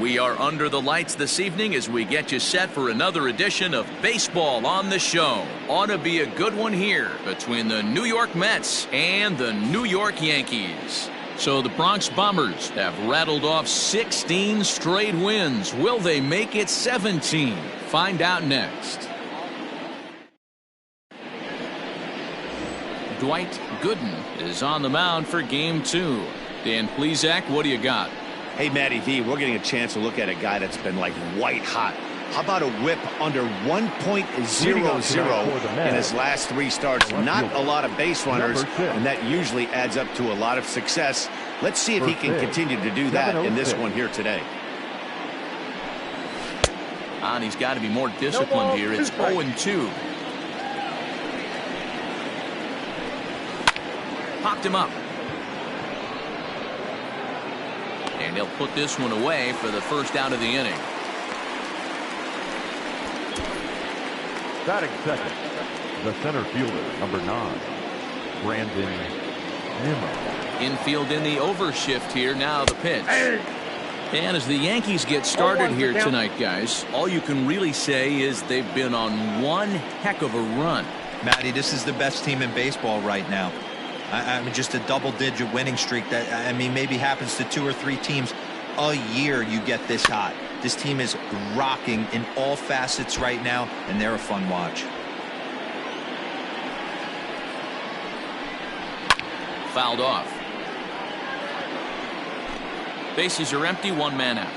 We are under the lights this evening as we get you set for another edition of Baseball on the Show. Ought to be a good one here between the New York Mets and the New York Yankees. So the Bronx Bombers have rattled off 16 straight wins. Will they make it 17? Find out next. Dwight Gooden is on the mound for Game 2. Dan Plesac, what do you got? Hey, Matty V, we're getting a chance to look at a guy that's been like white hot. How about a whip under 1.00 in his last 3 starts? Not a lot of base runners, and that usually adds up to a lot of success. Let's see if he can continue to do that in this one here today. And he's got to be more disciplined here. It's 0-2. Popped him up. And he'll put this one away for the first out of the inning. Batting second, the center fielder, number 9, Brandon Nimmo. Infield in the overshift here. Now the pitch. And as the Yankees get started here tonight, guys, all you can really say is they've been on one heck of a run. Matty, this is the best team in baseball right now. I mean, just a double-digit winning streak that, I mean, maybe happens to 2 or 3 teams a year. You get this hot. This team is rocking in all facets right now, and they're a fun watch. Fouled off. Bases are empty, 1 man out.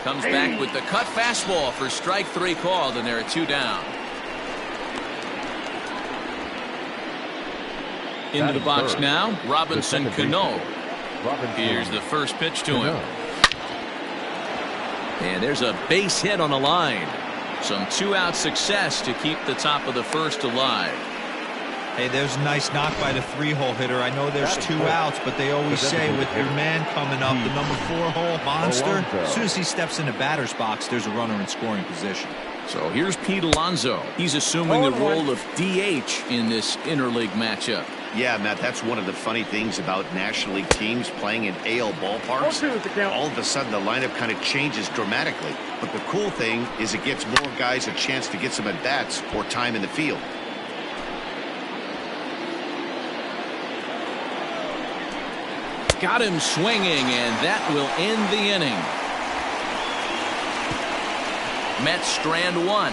Comes back with the cut fastball for strike 3 called, and there are 2 down. Into the box now, Robinson Cano. Here's the first pitch to him. And there's a base hit on the line. Some 2-out success to keep the top of the first alive. Hey, there's a nice knock by the 3-hole hitter. I know there's 2 outs, but they always say with your man coming up, the number 4-hole monster, as soon as he steps in the batter's box, there's a runner in scoring position. So here's Pete Alonso. He's assuming the role of DH in this interleague matchup. Yeah, Matt, that's one of the funny things about National League teams playing in AL ballparks. All of a sudden, the lineup kind of changes dramatically. But the cool thing is it gives more guys a chance to get some at-bats or time in the field. Got him swinging, and that will end the inning. Mets strand 1.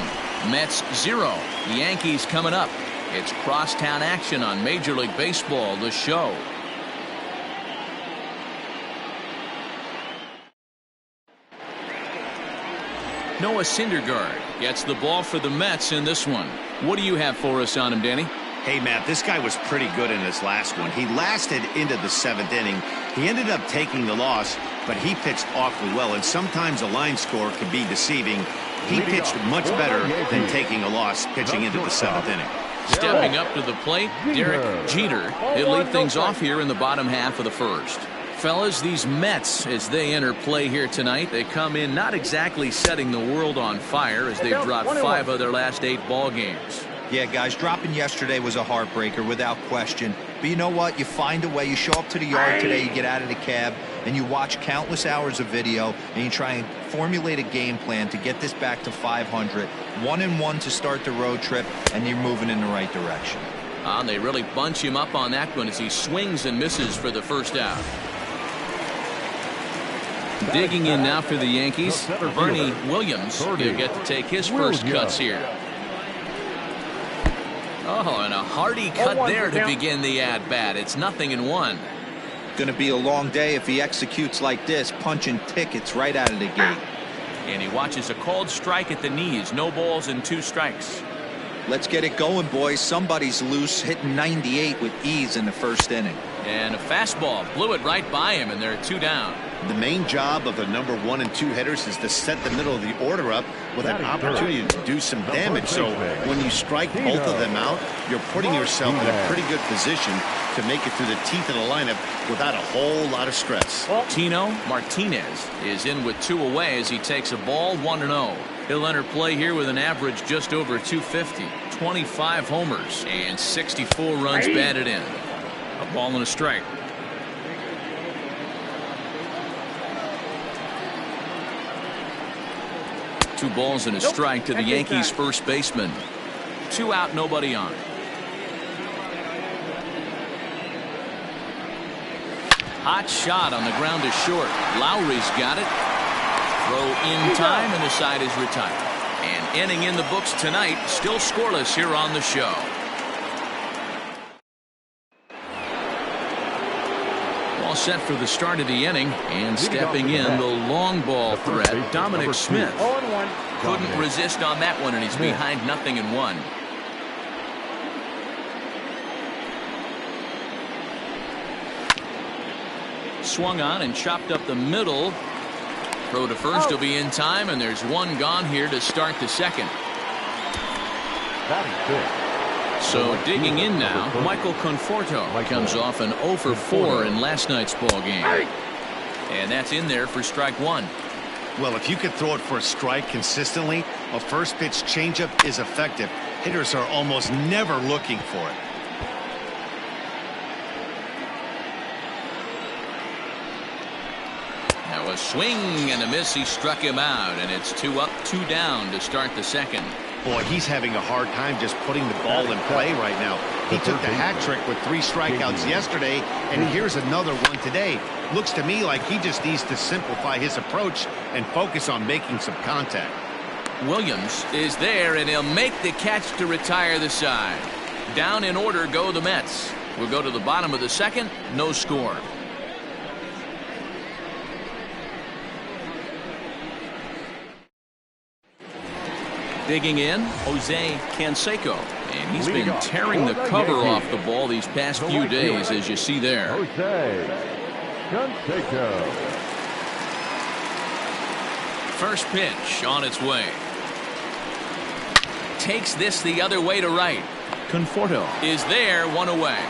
Mets 0. The Yankees coming up. It's crosstown action on Major League Baseball, the show. Noah Syndergaard gets the ball for the Mets in this one. What do you have for us on him, Danny? Hey, Matt, this guy was pretty good in his last one. He lasted into the 7th inning. He ended up taking the loss, but he pitched awfully well, and sometimes a line score can be deceiving. He pitched much better than taking a loss pitching into the 7th inning. Stepping up to the plate, Derek Jeter. He'll lead things off here in the bottom half of the first. Fellas, these Mets, as they enter play here tonight, they come in not exactly setting the world on fire as they've dropped 5 of their last 8 ball games. Yeah, guys, dropping yesterday was a heartbreaker without question. But you know what? You find a way. You show up to the yard today, you get out of the cab, and you watch countless hours of video, and you try and formulate a game plan to get this back to 500. 1-1 to start the road trip, and you're moving in the right direction. And they really bunch him up on that one as he swings and misses for the first out. Digging in now for the Yankees, Bernie Williams will get to take his first cuts here. Oh, and a hearty cut there to begin the at-bat. It's 0-1. Going to be a long day if he executes like this, punching tickets right out of the gate. And he watches a called strike at the knees. No balls and 2 strikes. Let's get it going, boys. Somebody's loose, hitting 98 with ease in the first inning. And a fastball blew it right by him, and there are 2 down. The main job of the number 1 and 2 hitters is to set the middle of the order up with an opportunity to do some damage. So when you strike both of them out, you're putting yourself in a pretty good position to make it through the teeth of the lineup without a whole lot of stress. Tino Martinez is in with 2 away as he takes a ball 1-0. He'll enter play here with an average just over 250, 25 homers, and 64 runs batted in. A ball and a strike. 2 balls and a strike to the Yankees first baseman. 2 out, nobody on. Hot shot on the ground is short. Lowry's got it. Throw in time, and the side is retired. And inning in the books tonight, still scoreless here on the show. All set for the start of the inning, and stepping in the long ball threat, Dominic Smith. Couldn't resist on that one, and he's behind 0-1. Swung on and chopped up the middle. Throw to first will be in time, and there's 1 gone here to start the second. So digging in now, Michael Conforto comes off an 0 for 4 in last night's ball game. And that's in there for strike 1. Well, if you could throw it for a strike consistently, a first pitch changeup is effective. Hitters are almost never looking for it. Now a swing and a miss. He struck him out, and it's 2 up, 2 down to start the second. Boy, he's having a hard time just putting the ball in play right now. He took the hat trick with 3 strikeouts yesterday, and here's another one today. Looks to me like he just needs to simplify his approach and focus on making some contact. Williams is there, and he'll make the catch to retire the side. Down in order go the Mets. We'll go to the bottom of the second. No score. Digging in, Jose Canseco, and he's been tearing the cover off the ball these past few days, as you see there. First pitch on its way. Takes this the other way to right. Conforto is there, 1 away.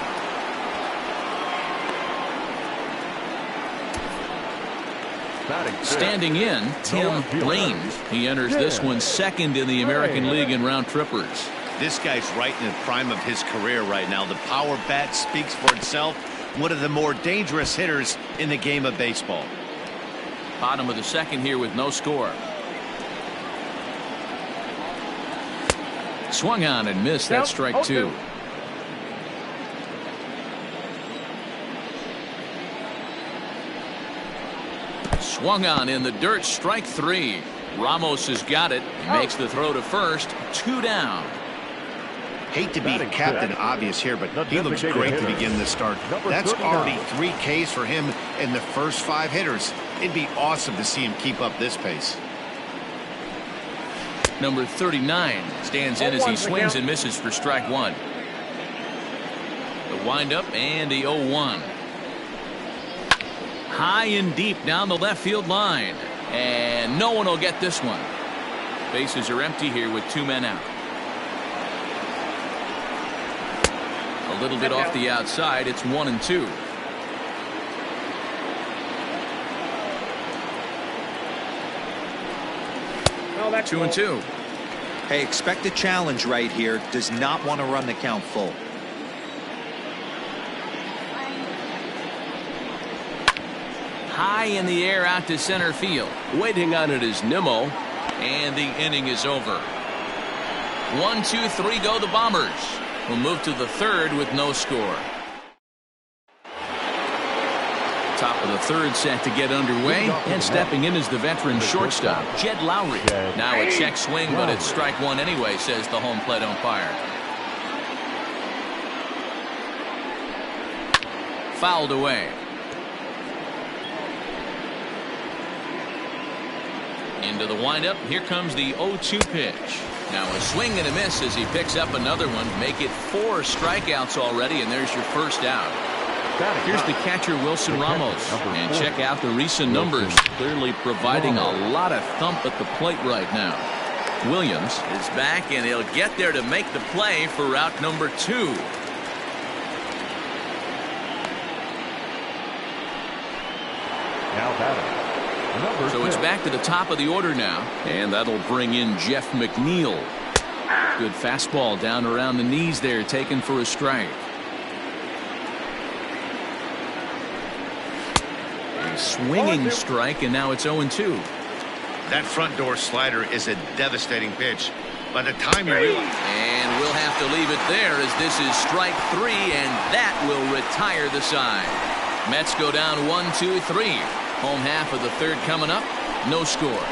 Standing in, Tim Raines. He enters this one second in the American League in round trippers. This guy's right in the prime of his career right now. The power bat speaks for itself. One of the more dangerous hitters in the game of baseball. Bottom of the second here with no score. Swung on and missed. That's strike 2. Swung on in the dirt, strike 3. Ramos has got it. Makes the throw to first. 2 down. Hate to be Captain Obvious here, but he looks great to begin this start. That's already 3 Ks for him in the first 5 hitters. It'd be awesome to see him keep up this pace. Number 39 stands in as he swings and misses for strike 1. The windup and the 0-1. High and deep down the left field line, and no one will get this one. Bases are empty here with 2 men out. A little bit off the outside. It's 1-2. Oh, 2-2. Hey, expect a challenge right here. Does not want to run the count full. High in the air out to center field. Waiting on it is Nimmo, and the inning is over. 1, 2, 3 go the Bombers. We'll move to the third with no score. Top of the third set to get underway, and stepping in is the veteran shortstop, Jed Lowry. Now a check swing, but it's strike 1 anyway, says the home plate umpire. Fouled away. Into the windup. Here comes the 0-2 pitch. Now a swing and a miss as he picks up another one. Make it 4 strikeouts already, and there's your first out. Here's the catcher, Wilson Ramos. And check out the recent numbers. Clearly providing a lot of thump at the plate right now. Williams is back, and he'll get there to make the play for route number 2. Now batting. So it's back to the top of the order now, and that'll bring in Jeff McNeil. Good fastball down around the knees there, taken for a strike. A swinging strike, and now it's 0-2. That front door slider is a devastating pitch. By the time you realize... And we'll have to leave it there as this is strike 3, and that will retire the side. Mets go down 1-2-3. Home half of the third coming up. No score.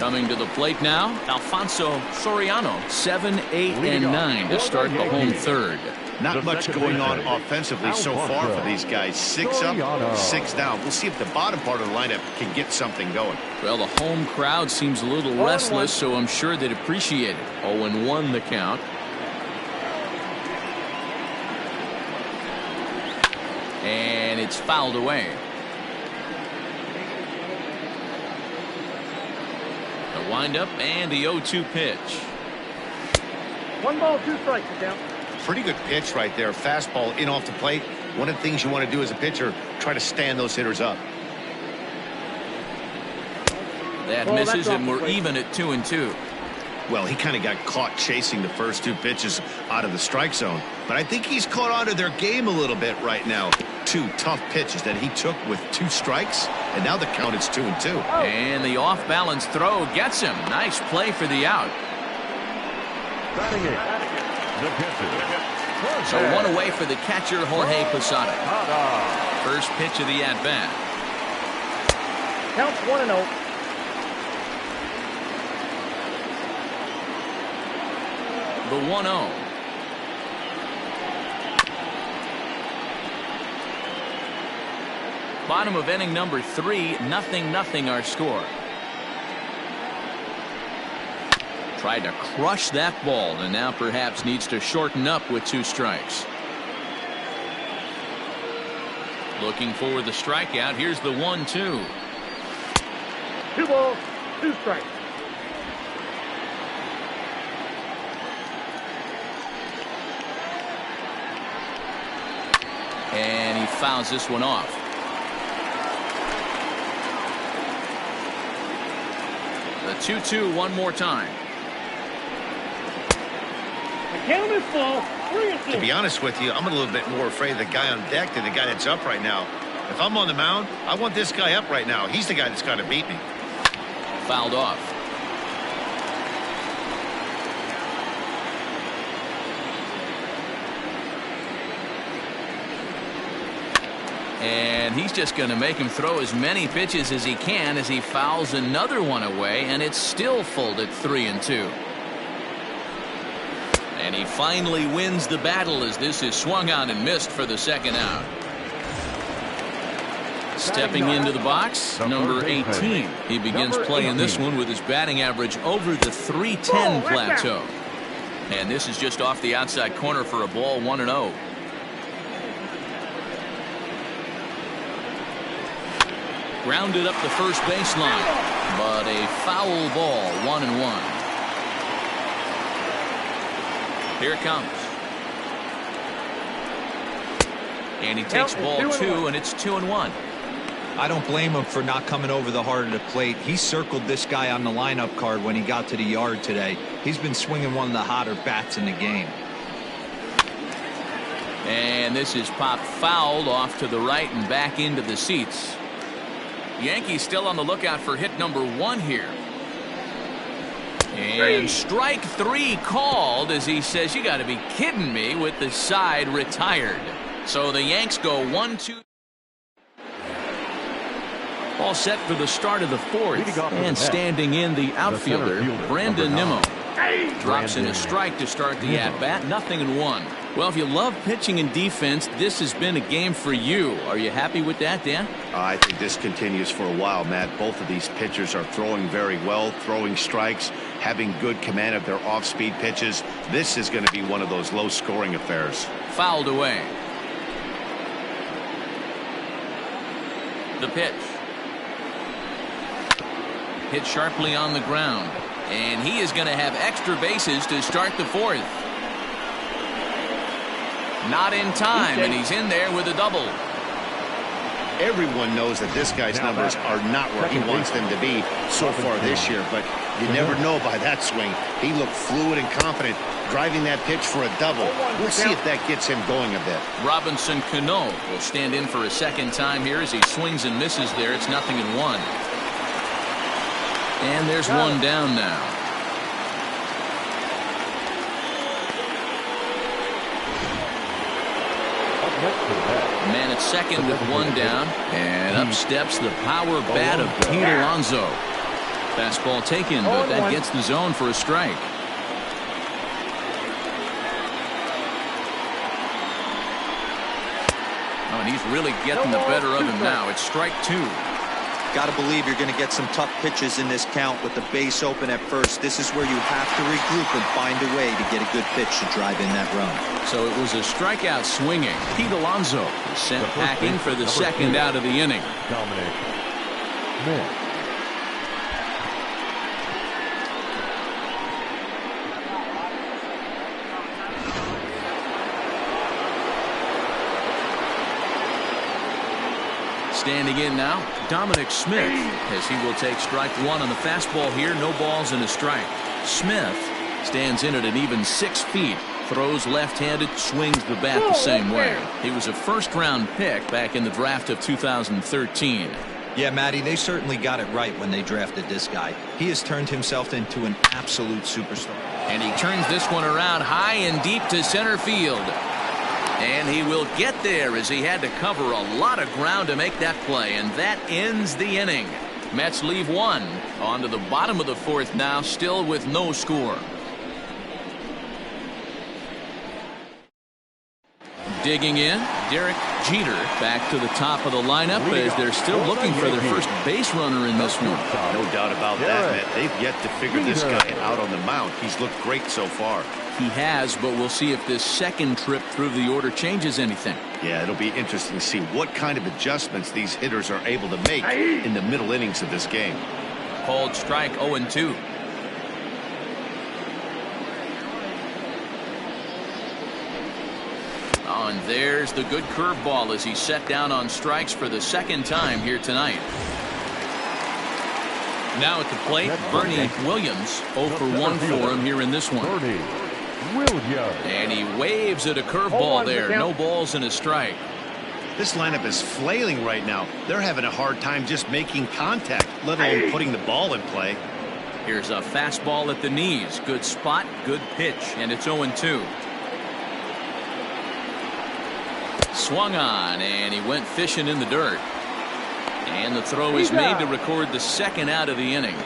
Coming to the plate now, Alfonso Soriano, 7, 8, and 9 to start the home third. Not much going on offensively so far for these guys. 6 up, 6 down. We'll see if the bottom part of the lineup can get something going. Well, the home crowd seems a little restless, so I'm sure they'd appreciate it. 0-1 the count. And it's fouled away. The windup and the 0-2 pitch. 1 ball, 2 strikes, down. Pretty good pitch right there. Fastball in off the plate. One of the things you want to do as a pitcher, try to stand those hitters up. That misses, and we're even at 2-2. Well, he kind of got caught chasing the first 2 pitches out of the strike zone. But I think he's caught on to their game a little bit right now. 2 tough pitches that he took with 2 strikes, and now the count is 2-2. And the off-balance throw gets him. Nice play for the out. Batting it. The pitcher. So 1 away for the catcher, Jorge Posada. First pitch of the at-bat. Counts 1-0. The 1-0. Bottom of inning number 3, 0-0 our score. Tried to crush that ball, and now perhaps needs to shorten up with 2 strikes. Looking for the strikeout. Here's the 1-2. 2 balls, 2 strikes. And he fouls this one off. The 2-2 one more time. The count is full. 3-2. To be honest with you, I'm a little bit more afraid of the guy on deck than the guy that's up right now. If I'm on the mound, I want this guy up right now. He's the guy that's got to beat me. Fouled off. And he's just going to make him throw as many pitches as he can as he fouls another one away, and it's still full at 3-2. And he finally wins the battle as this is swung on and missed for the second out. Stepping into the box, number 18. He begins playing this one with his batting average over the 310 plateau. And this is just off the outside corner for a ball, 1-0. Grounded up the first baseline, but a foul ball, 1-1. Here it comes. And he takes ball 2, and it's 2-1. I don't blame him for not coming over the heart of the plate. He circled this guy on the lineup card when he got to the yard today. He's been swinging one of the hotter bats in the game. And this is popped fouled off to the right and back into the seats. Yankees still on the lookout for hit number 1 here. And strike 3 called as he says, you got to be kidding me, with the side retired. So the Yanks go 1-2. All set for the start of the 4th. And standing in the outfielder, Brandon Nimmo. Drops in a strike to start the at-bat. 0-1. Well, if you love pitching and defense, this has been a game for you. Are you happy with that, Dan? I think this continues for a while, Matt. Both of these pitchers are throwing very well, throwing strikes, having good command of their off-speed pitches. This is going to be one of those low-scoring affairs. Fouled away. The pitch. Hit sharply on the ground. And he is going to have extra bases to start the 4th. Not in time, and he's in there with a double. Everyone knows that this guy's numbers are not where he wants them to be so far this year, but you never know by that swing. He looked fluid and confident, driving that pitch for a double. We'll see if that gets him going a bit. Robinson Cano will stand in for a second time here as he swings and misses there. It's 0-1. And there's one down now. Man at second with one down, and up steps the power bat of Pete Alonso. Fastball taken, but that gets the zone for a strike. Oh, and he's really getting the better of him now. It's strike two. Got to believe you're going to get some tough pitches in this count with the base open at first. This is where you have to regroup and find a way to get a good pitch to drive in that run. So it was a strikeout swinging. Pete Alonso is sent packing for the second out of the inning. Dominic Smith. Standing in now, Dominic Smith, as he will take strike one on the fastball here. No balls and a strike. Smith stands in at an even 6 feet. Throws left-handed, swings the bat the same way. He was a first-round pick back in the draft of 2013. Yeah, Matty, they certainly got it right when they drafted this guy. He has turned himself into an absolute superstar. And he turns this one around high and deep to center field. And he will get there as he had to cover a lot of ground to make that play. And that ends the inning. Mets leave one. On to the bottom of the fourth now, still with no score. Digging in, Derek Jeter back to the top of the lineup as they're still looking for their first base runner in this one. No doubt about that, Matt. They've yet to figure this guy out on the mound. He's looked great so far. He has, but we'll see if this second trip through the order changes anything. Yeah, it'll be interesting to see what kind of adjustments these hitters are able to make in the middle innings of this game. Called strike 0-2. Oh, and there's the good curveball as he's set down on strikes for the second time here tonight. Now at the plate, Bernie Williams. 0 for 1 for him here in this one. And he waves at a curveball there. No balls and a strike. This lineup is flailing right now. They're having a hard time just making contact, let alone putting the ball in play. Here's a fastball at the knees. Good spot, good pitch, and it's 0-2. Swung on, and he went fishing in the dirt. And the throw is made to record the second out of the inning.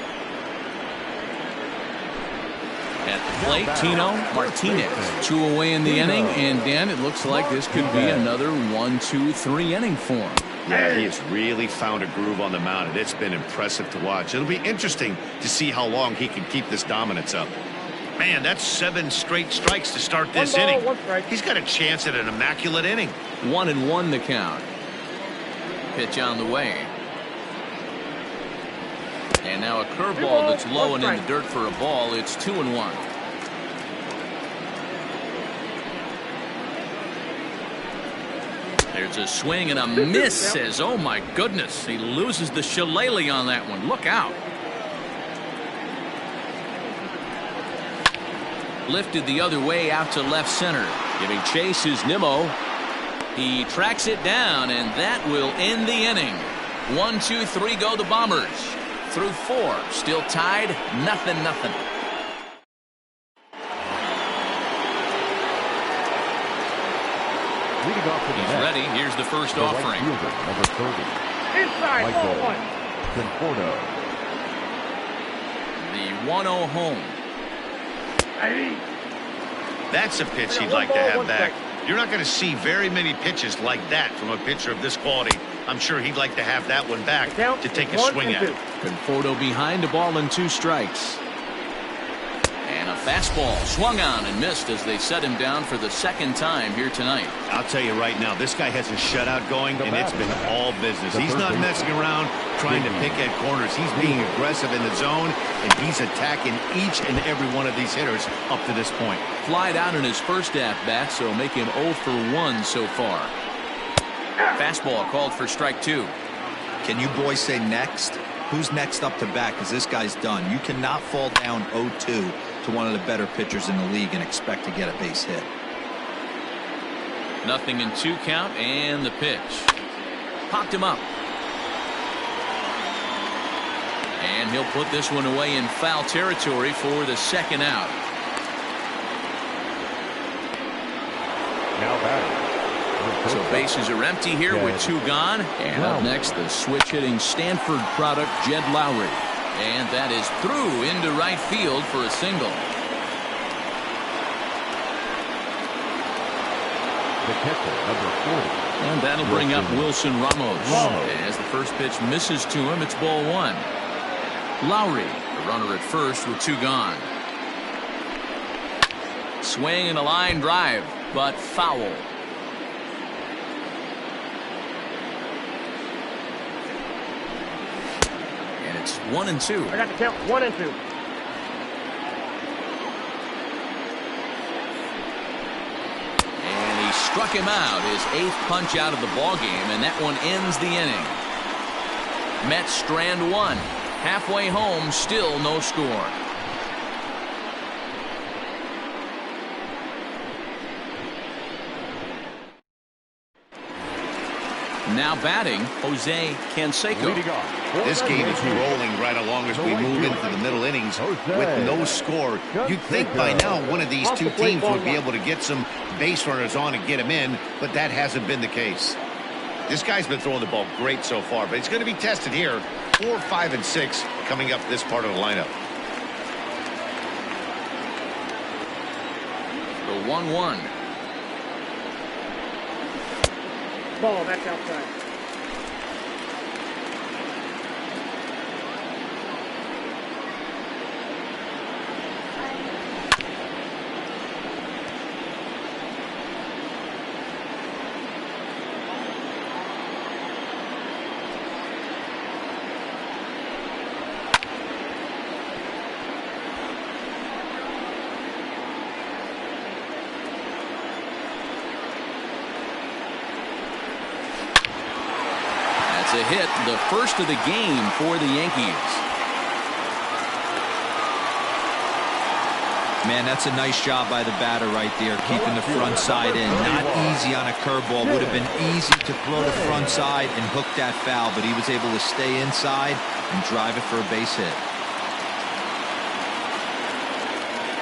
At the plate, Tino Martinez. 2 away in the inning, and Dan, it looks like this could be another 1-2-3 inning for him. Yeah, he has really found a groove on the mound, and it's been impressive to watch. It'll be interesting to see how long he can keep this dominance up. Man, that's 7 straight strikes to start this inning. He's got a chance at an immaculate inning. 1-1 the count. Pitch on the way. And now a curveball that's low and in the dirt for a ball. It's 2-1. There's a swing and a miss. Says, oh my goodness, he loses the shillelagh on that one. Look out. Lifted the other way out to left center. Giving chase is Nimmo. He tracks it down, and that will end the inning. 1, 2, 3 go the Bombers. Through 4, still tied, 0-0. Leading off to the He's ready. Here's the first offering. Right fielder, number 30. Inside, Michael 1. Conforto. The 1-0 home. That's a pitch he'd like to have back. You're not going to see very many pitches like that from a pitcher of this quality. I'm sure he'd like to have that one back to take a swing at it. Conforto behind, a ball and 2 strikes. And a fastball swung on and missed as they set him down for the second time here tonight. I'll tell you right now, this guy has a shutout going, and it's been all business. He's not messing around trying to pick at corners. He's being aggressive in the zone, and he's attacking each and every one of these hitters up to this point. Flied out in his first at-bat, so make him 0 for 1 so far. Fastball called for strike 2. Can you boys say next? Who's next up to bat? Because this guy's done. You cannot fall down 0-2 to one of the better pitchers in the league and expect to get a base hit. 0-2 count, and the pitch. Popped him up. And he'll put this one away in foul territory for the second out. Now batting. So bases are empty here with 2 gone. And up next, the switch-hitting Stanford product, Jed Lowry. And that is through into right field for a single. The catcher, number 40. And that'll bring up Wilson Ramos. As the first pitch misses to him, it's ball 1. Lowry, the runner at first with 2 gone. Swing and a line drive, but foul. And it's 1-2. I got the count. 1-2. And he struck him out, his 8th punch out of the ball game, and that one ends the inning. Mets strand 1. Halfway home, still no score. Now batting, Jose Canseco. This game is rolling right along as we move into the middle innings with no score. You'd think by now one of these two teams would be able to get some base runners on and get them in, but that hasn't been the case. This guy's been throwing the ball great so far, but it's going to be tested here. 4, 5, and 6 coming up this part of the lineup. The 1-1. Ball, that's outside. A hit, the first of the game for the Yankees. Man, that's a nice job by the batter right there, keeping the front side in. Not easy on a curveball. Would have been easy to throw the front side and hook that foul, but he was able to stay inside and drive it for a base hit.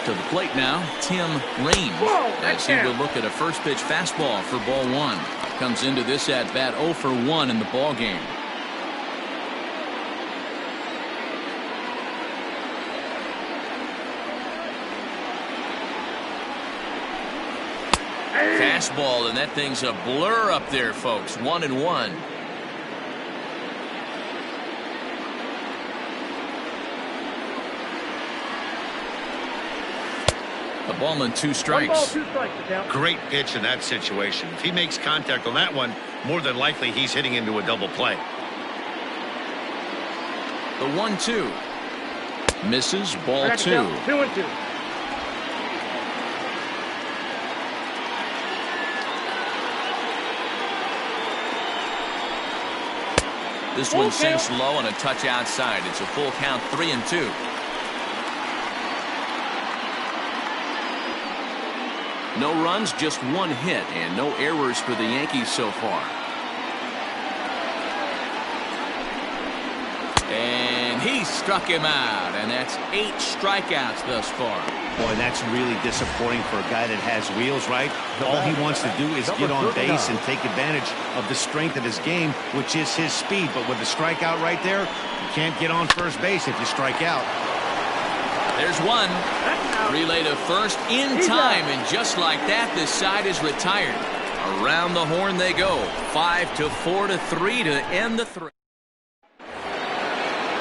To the plate now, Tim Raines, as he will look at a first pitch fastball for ball 1. Comes into this at bat 0 for 1 in the ball game. Fastball, and that thing's a blur up there, folks. 1-1. A ball and 2 strikes. 1 ball, 2 strikes. Great pitch in that situation. If he makes contact on that one, more than likely he's hitting into a double play. The 1-2. Misses, ball 2. 2-2. This one sinks low and a touch outside. It's a full count, 3-2. No runs, just 1 hit, and no errors for the Yankees so far. And he struck him out, and that's 8 strikeouts thus far. Boy, that's really disappointing for a guy that has wheels, right? All he wants to do is get on base and take advantage of the strength of his game, which is his speed. But with the strikeout right there, you can't get on first base if you strike out. There's one. Relay to first in time, and just like that, this side is retired. Around the horn they go. 5-4-3 to end the 3.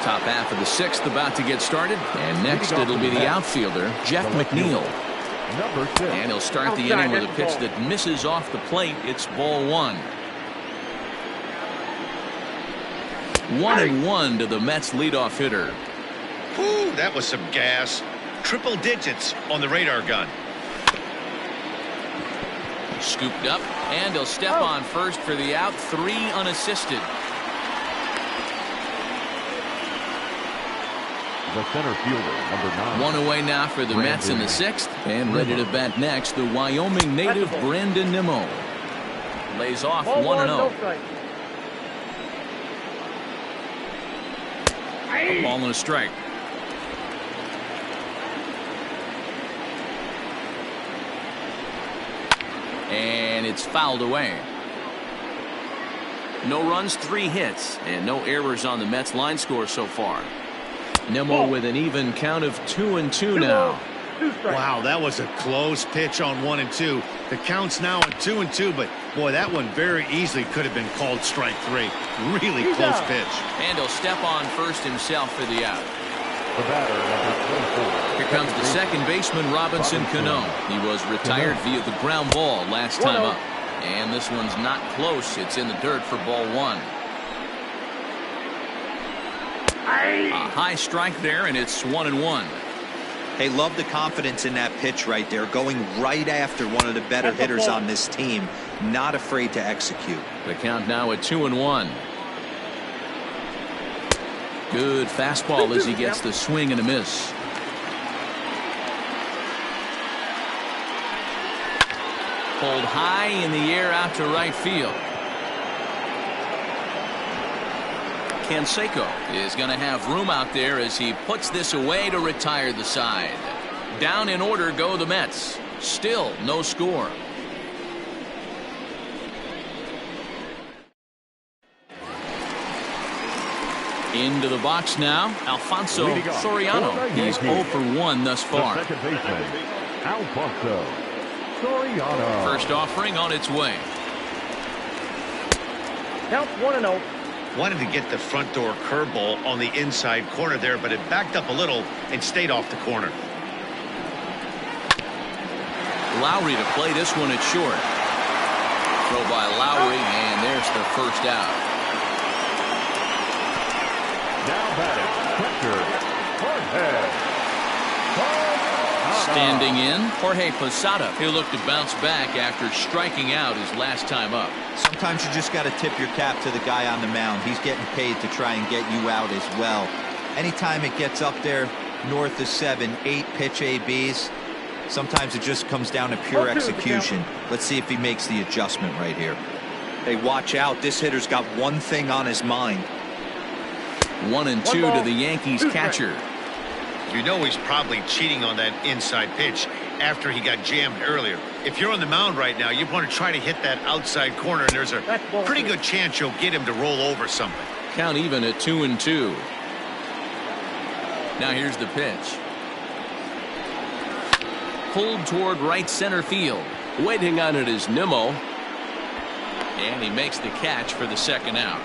Top half of the 6th about to get started, and next it'll be the outfielder, Jeff McNeil. And he'll start the inning with a pitch that misses off the plate. It's ball 1. 1-1 to the Mets leadoff hitter. Ooh, that was some gas. Triple digits on the radar gun. Scooped up, and he'll step on first for the out. 3 unassisted. The center fielder, number 9. 1 away now for the Mets in the 6th. And ready to bat next, the Wyoming native Brandon Nimmo. Lays off 1-0. A ball and a strike. And it's fouled away. No runs, 3 hits, and no errors on the Mets line score so far. Nimmo with an even count of 2-2 now. Wow, that was a close pitch on 1-2. The count's now at 2-2, but boy, that one very easily could have been called strike 3. Really close pitch. And he'll step on first himself for the out. The batter, number 24. Here comes the second baseman, Robinson Cano. He was retired via the ground ball last time up. And this one's not close. It's in the dirt for ball 1. A high strike there, and it's 1-1. Hey, love the confidence in that pitch right there, going right after one of the better hitters on this team. Not afraid to execute. The count now at 2-1. Good fastball as he gets the swing and a miss. Pulled high in the air out to right field. Canseco is going to have room out there as he puts this away to retire the side. Down in order go the Mets. Still no score. Into the box now, Alfonso Soriano. He's 0 for 1 thus far. The second baseman, Alfonso Soriano. First offering on its way. Count 1-0. Wanted to get the front door curveball on the inside corner there, but it backed up a little and stayed off the corner. Lowry to play this one at short. Throw by Lowry, and there's the first out. Now batting, catcher, Jorge. Standing in, Jorge Posada. He'll look to bounce back after striking out his last time up. Sometimes you just got to tip your cap to the guy on the mound. He's getting paid to try and get you out as well. Anytime it gets up there north of 7, 8 pitch ABs, sometimes it just comes down to pure execution. Let's see if he makes the adjustment right here. Hey, watch out. This hitter's got one thing on his mind. 1-2 to the Yankees catcher. You know he's probably cheating on that inside pitch after he got jammed earlier. If you're on the mound right now, you want to try to hit that outside corner, and there's a pretty good chance you'll get him to roll over something. Count even at 2-2. Now here's the pitch. Pulled toward right center field. Waiting on it is Nimmo. And he makes the catch for the second out.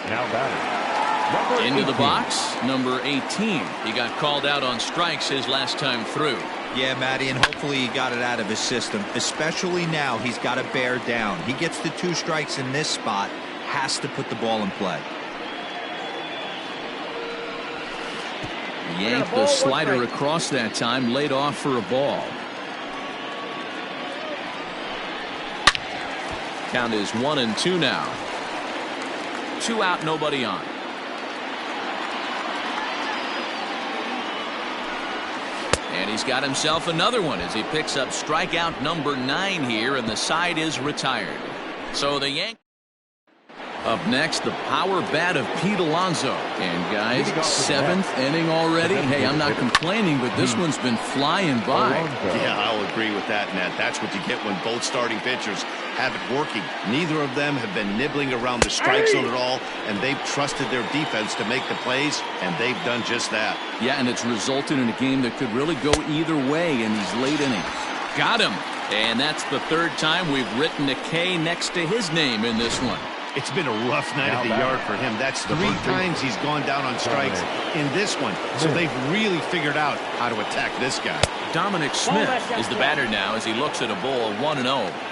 Now batting. Into the box, number 18. He got called out on strikes his last time through. Yeah, Matty, and hopefully he got it out of his system. Especially now, he's got to bear down. He gets the 2 strikes in this spot, has to put the ball in play. Yanked the slider across that time, laid off for a ball. Count is 1-2 now. 2 out, nobody on. And he's got himself another one as he picks up strikeout number 9 here, and the side is retired. So the Yankees. Up next, the power bat of Pete Alonso. And guys, 7th inning already. Hey, I'm not complaining, but this one's been flying by. Yeah, I'll agree with that, Nat. That's what you get when both starting pitchers have it working. Neither of them have been nibbling around the strike zone at all, and they've trusted their defense to make the plays, and they've done just that. Yeah, and it's resulted in a game that could really go either way in these late innings. Got him. And that's the 3rd time we've written a K next to his name in this one. It's been a rough night at the yard for him. That's 3 times he's gone down on strikes in this one. So they've really figured out how to attack this guy. Dominic Smith is the batter now as he looks at a ball 1-0.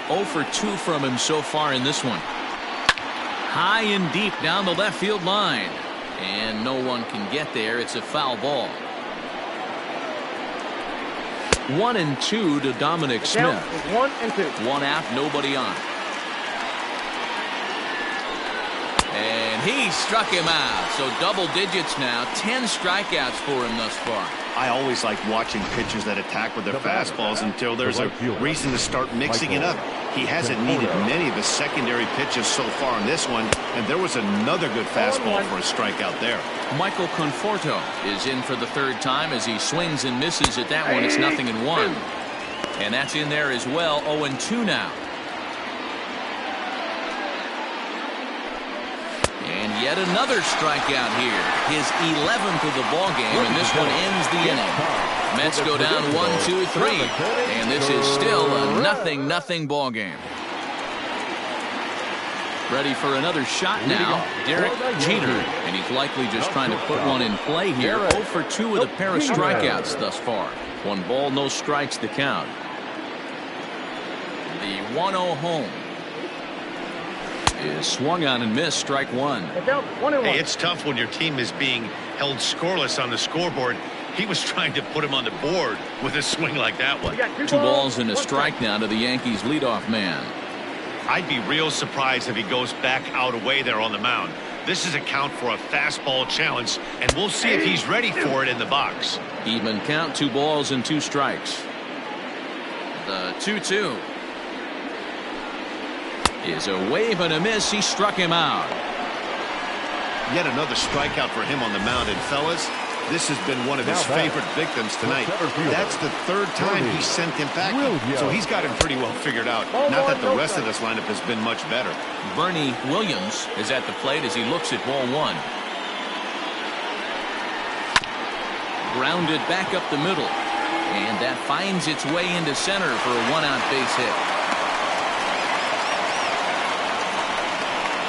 0 for 2 from him so far in this one. High and deep down the left field line. And no one can get there. It's a foul ball. 1-2 to Dominic The Smith. count is 1-2. 1 out, nobody on. And he struck him out. So double digits now. 10 strikeouts for him thus far. I always like watching pitchers that attack with their fastballs until there's a reason to start mixing it up. He hasn't needed many of his secondary pitches so far in this one, and there was another good fastball for a strikeout there. Michael Conforto is in for the third time as he swings and misses at that one. It's 0-1. And that's in there as well. 0-2 now. And yet another strikeout here. His 11th of the ball game, and this one ends the inning. Mets go down 1-2-3, and this is still a 0-0 ball game. Ready for another shot now, Derek Jeter, and he's likely just trying to put one in play here. 0 for 2 with a pair of strikeouts thus far. 1 ball, no strikes to count. The 1-0 home is swung on and missed. Strike 1. Hey, it's tough when your team is being held scoreless on the scoreboard. He was trying to put him on the board with a swing like that one. 2 balls and a strike now to the Yankees leadoff man. I'd be real surprised if he goes back out away there on the mound. This is a count for a fastball challenge, and we'll see if he's ready for it in the box. Even count, 2 balls and 2 strikes. The 2-2 is a wave and a miss. He struck him out. Yet another strikeout for him on the mound, and fellas, this has been one of his favorite victims tonight. That's the 3rd time he sent him back, so he's got him pretty well figured out. Not that the rest of this lineup has been much better. Bernie Williams is at the plate as he looks at ball 1. Grounded back up the middle, and that finds its way into center for a 1-out base hit.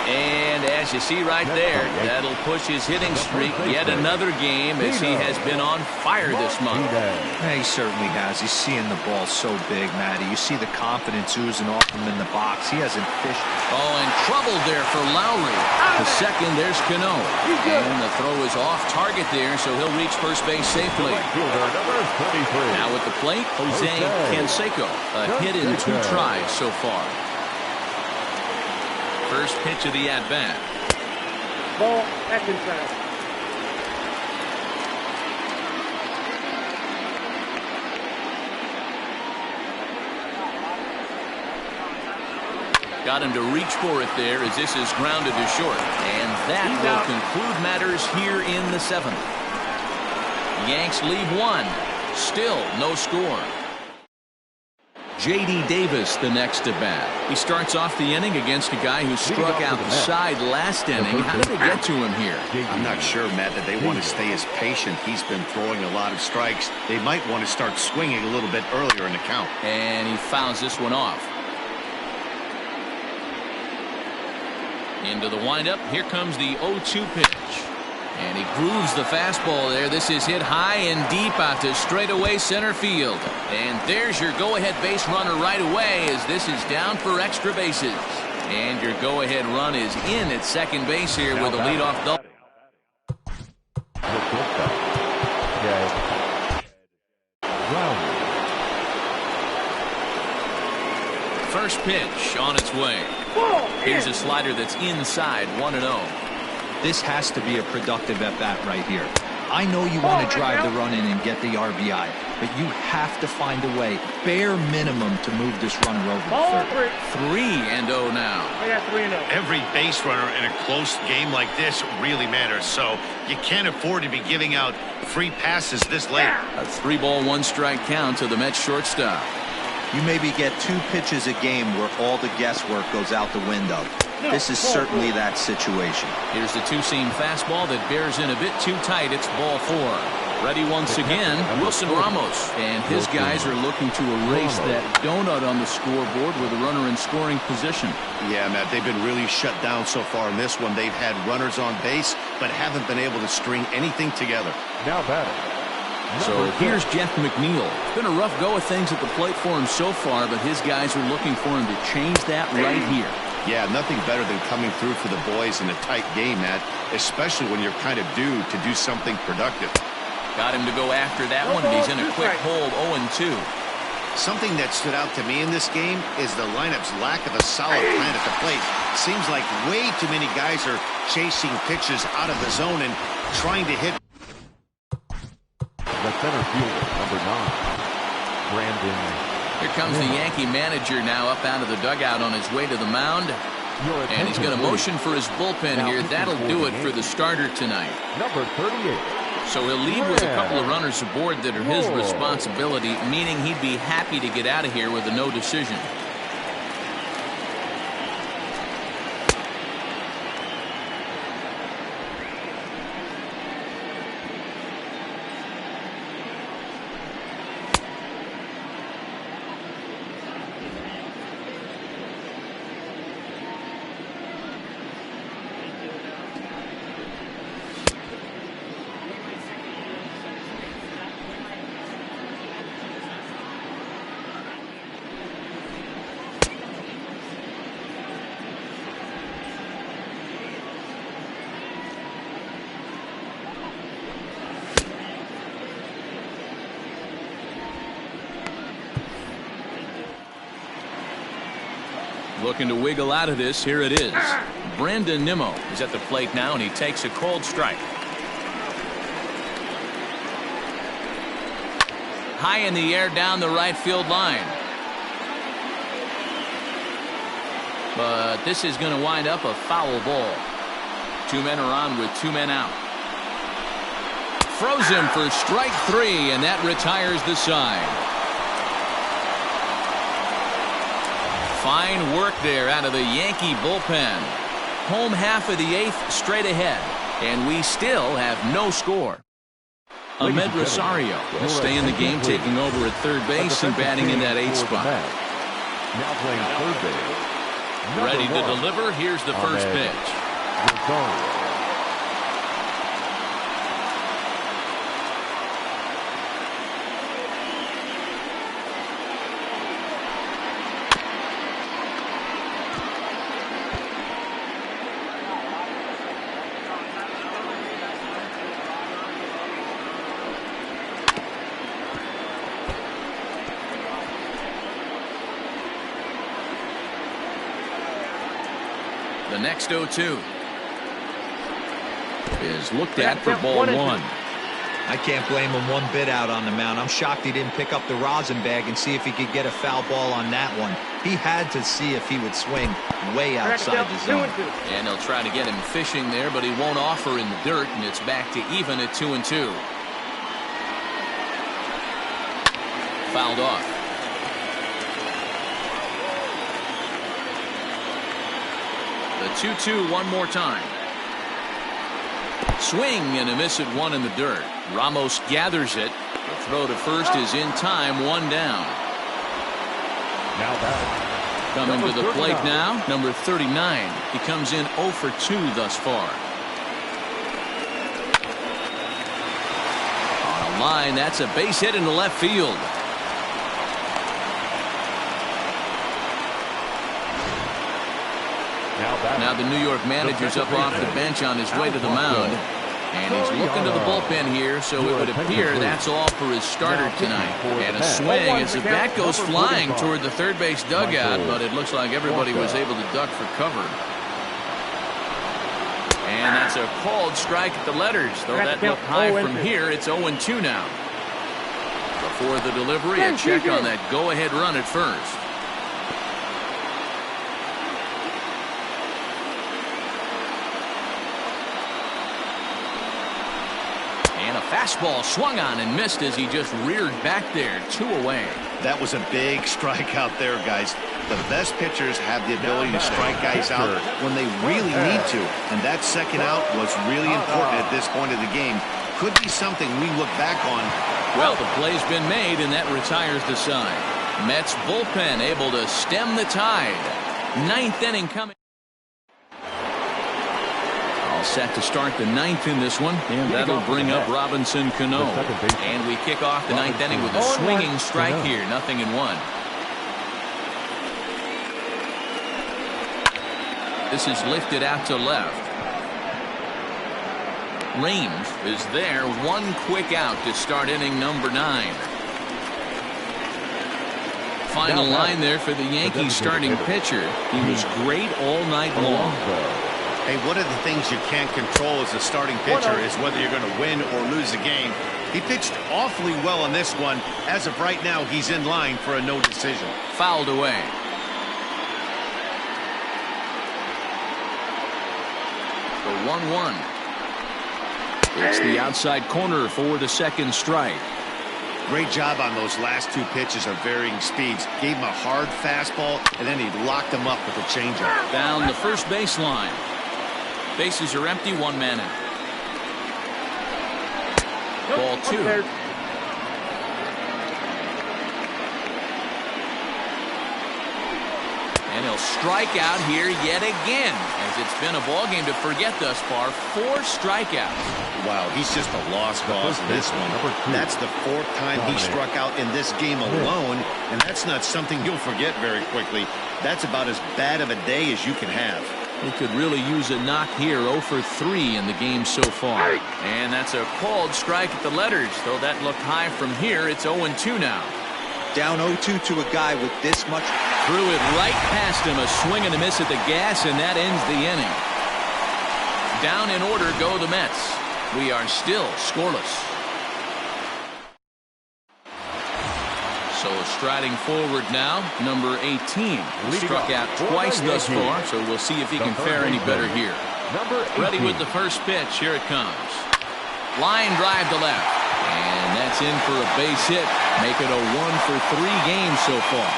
And as you see right there, that'll push his hitting streak yet another game as he has been on fire this month. He certainly has. He's seeing the ball so big, Matty. You see the confidence oozing off him in the box. He hasn't fished. Oh, and trouble there for Lowry. The second, there's Cano. And the throw is off target there, so he'll reach first base safely. Now at the plate, Jose Canseco. A hit in 2 tries so far. First pitch of the at-bat. Ball, that's inside. Got him to reach for it there as this is grounded to short. And that will conclude matters here in the 7th. Yanks leave 1. Still no score. J.D. Davis the next at bat. He starts off the inning against a guy who struck out the side last inning. How did they get to him here? I'm not sure, Matt, that they want to stay as patient. He's been throwing a lot of strikes. They might want to start swinging a little bit earlier in the count. And he fouls this one off. Into the windup. Here comes the 0-2 pitch. And he grooves the fastball there. This is hit high and deep out to straightaway center field. And there's your go-ahead base runner right away as this is down for extra bases. And your go-ahead run is in at second base here with a leadoff double. First pitch on its way. Here's a slider that's inside, 1-0. This has to be a productive at-bat right here. I know you want to drive the run in and get the RBI, but you have to find a way, bare minimum, to move this runner over to third. 3-0 now. I got 3-0. Every base runner in a close game like this really matters, so you can't afford to be giving out free passes this late. A 3-ball, 1-strike count to the Mets shortstop. You maybe get 2 pitches a game where all the guesswork goes out the window. This is certainly that situation. Here's the 2-seam fastball that bears in a bit too tight. It's ball 4. Ready once again, Wilson Ramos. And his guys are looking to erase that donut on the scoreboard with a runner in scoring position. Yeah, Matt, they've been really shut down so far in this one. They've had runners on base, but haven't been able to string anything together. Now batting. So here's Jeff McNeil. It's been a rough go of things at the plate for him so far, but his guys are looking for him to change that right here. Yeah, nothing better than coming through for the boys in a tight game, Matt, especially when you're kind of due to do something productive. Got him to go after that one, and he's in a quick hold, 0-2. Something that stood out to me in this game is the lineup's lack of a solid plan at the plate. Seems like way too many guys are chasing pitches out of the zone and trying to hit. The center fielder, number 9, Brandon. Here comes the Yankee manager now up out of the dugout on his way to the mound. And he's going to motion for his bullpen here. That'll do it for the starter tonight. Number 38. So he'll leave with a couple of runners aboard that are his responsibility, meaning he'd be happy to get out of here with a no decision. Looking to wiggle out of this. Here it is. Brandon Nimmo is at the plate now, and he takes a cold strike. High in the air down the right field line. But this is going to wind up a foul ball. 2 men are on with 2 men out. Froze him for strike 3, and that retires the side. Fine work there out of the Yankee bullpen. Home half of the 8th straight ahead, and we still have no score. Ahmed Rosario will stay in the game, taking over at third base and batting in that 8th spot. Now playing third base. Ready to deliver. Here's the first pitch. Rosario. The next 0-2 is looked at for ball 1. I can't blame him one bit out on the mound. I'm shocked he didn't pick up the rosin bag and see if he could get a foul ball on that one. He had to see if he would swing way outside the zone. And they'll try to get him fishing there, but he won't offer in the dirt, and it's back to even at 2-2. Fouled off. The 2-2 one more time. Swing and a miss at 1 in the dirt. Ramos gathers it. The throw to first is in time, 1 down. Now batting. Coming to the plate now, number 39. He comes in 0 for 2 thus far. On a line, that's a base hit into left field. Now the New York manager's up off the bench on his way to the mound. And he's looking to the bullpen here, so it would appear that's all for his starter tonight. And a swing as the bat goes flying toward the third base dugout, but it looks like everybody was able to duck for cover. And that's a called strike at the letters, though that looked high from here. It's 0-2 now. Before the delivery, a check on that go-ahead run at first. Fastball swung on and missed as he just reared back there, 2 away. That was a big strike out there, guys. The best pitchers have the ability to strike guys out when they really need to, and that second out was really important at this point of the game. Could be something we look back on. Well, the play's been made, and that retires the side. Mets bullpen able to stem the tide. 9th inning coming. All set to start the 9th in this one, and that'll bring up Robinson Cano. And we kick off the 9th inning with a swinging strike here, 0-1. This is lifted out to left. range is there. One quick out to start inning number 9. Final line there for the Yankees starting pitcher. He was great all night long. Hey, one of the things you can't control as a starting pitcher is whether you're going to win or lose a game. He pitched awfully well on this one. As of right now, he's in line for a no decision. Fouled away. The 1-1. It's the outside corner for the second strike. Great job on those last 2 pitches of varying speeds. Gave him a hard fastball, and then he locked him up with a changeup. Down the first baseline. Bases are empty, 1 man out. Ball 2. And he'll strike out here yet again, as it's been a ball game to forget thus far. 4 strikeouts. Wow, he's just a lost cause in this one. That's the 4th time he struck out in this game alone, and that's not something you'll forget very quickly. That's about as bad of a day as you can have. He could really use a knock here. 0 for 3 in the game so far. And that's a called strike at the letters. Though that looked high from here, it's 0-2 now. Down 0-2 to a guy with this much. Threw it right past him. A swing and a miss at the gas, and that ends the inning. Down in order go the Mets. We are still scoreless. So striding forward now, number 18. Struck out twice thus far, so we'll see if he can fare any better here. Ready with the first pitch. Here it comes. Line drive to left. And that's in for a base hit. Make it a 1 for 3 game so far.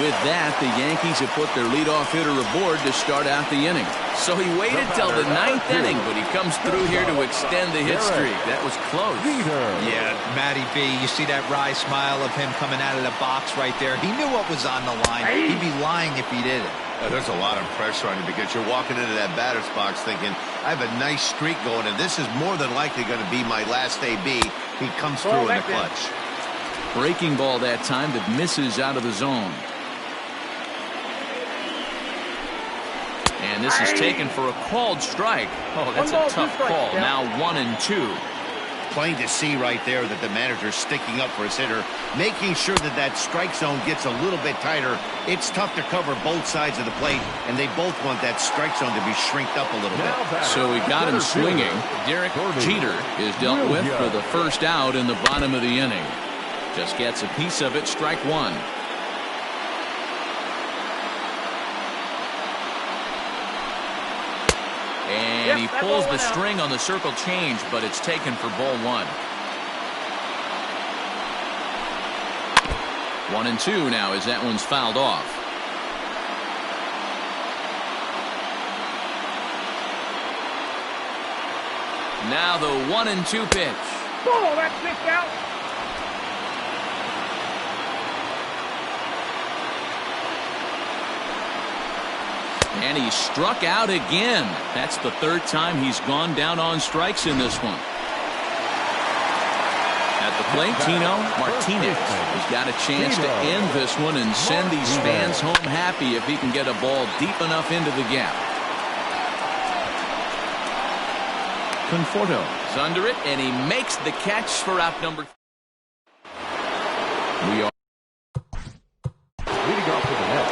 With that, the Yankees have put their leadoff hitter aboard to start out the inning. So he waited till the 9th inning, but he comes through here to extend the hit streak. That was close. Yeah, Matty B, you see that wry smile of him coming out of the box right there. He knew what was on the line. He'd be lying if he didn't. There's a lot of pressure on you because you're walking into that batter's box thinking, I have a nice streak going, and this is more than likely going to be my last AB. He comes through in the clutch. Breaking ball that time that misses out of the zone. And this is taken for a called strike. Oh, that's a tough call. Now 1-2. Plain to see right there that the manager's sticking up for his hitter, making sure that that strike zone gets a little bit tighter. It's tough to cover both sides of the plate, and they both want that strike zone to be shrinked up a little bit. So we got him swinging. Derek Jeter is dealt with for the first out in the bottom of the inning. Just gets a piece of it. Strike 1. And he pulls the string on the circle change, but it's taken for ball 1. 1-2 now as that one's fouled off. Now the 1-2 pitch. Oh, that's kicked out. And he struck out again. That's the 3rd time he's gone down on strikes in this one. At the plate, Tino Martinez has got a chance to end this one and send these fans home happy if he can get a ball deep enough into the gap. Conforto is under it, and he makes the catch for out number 3. We are leading off to the net,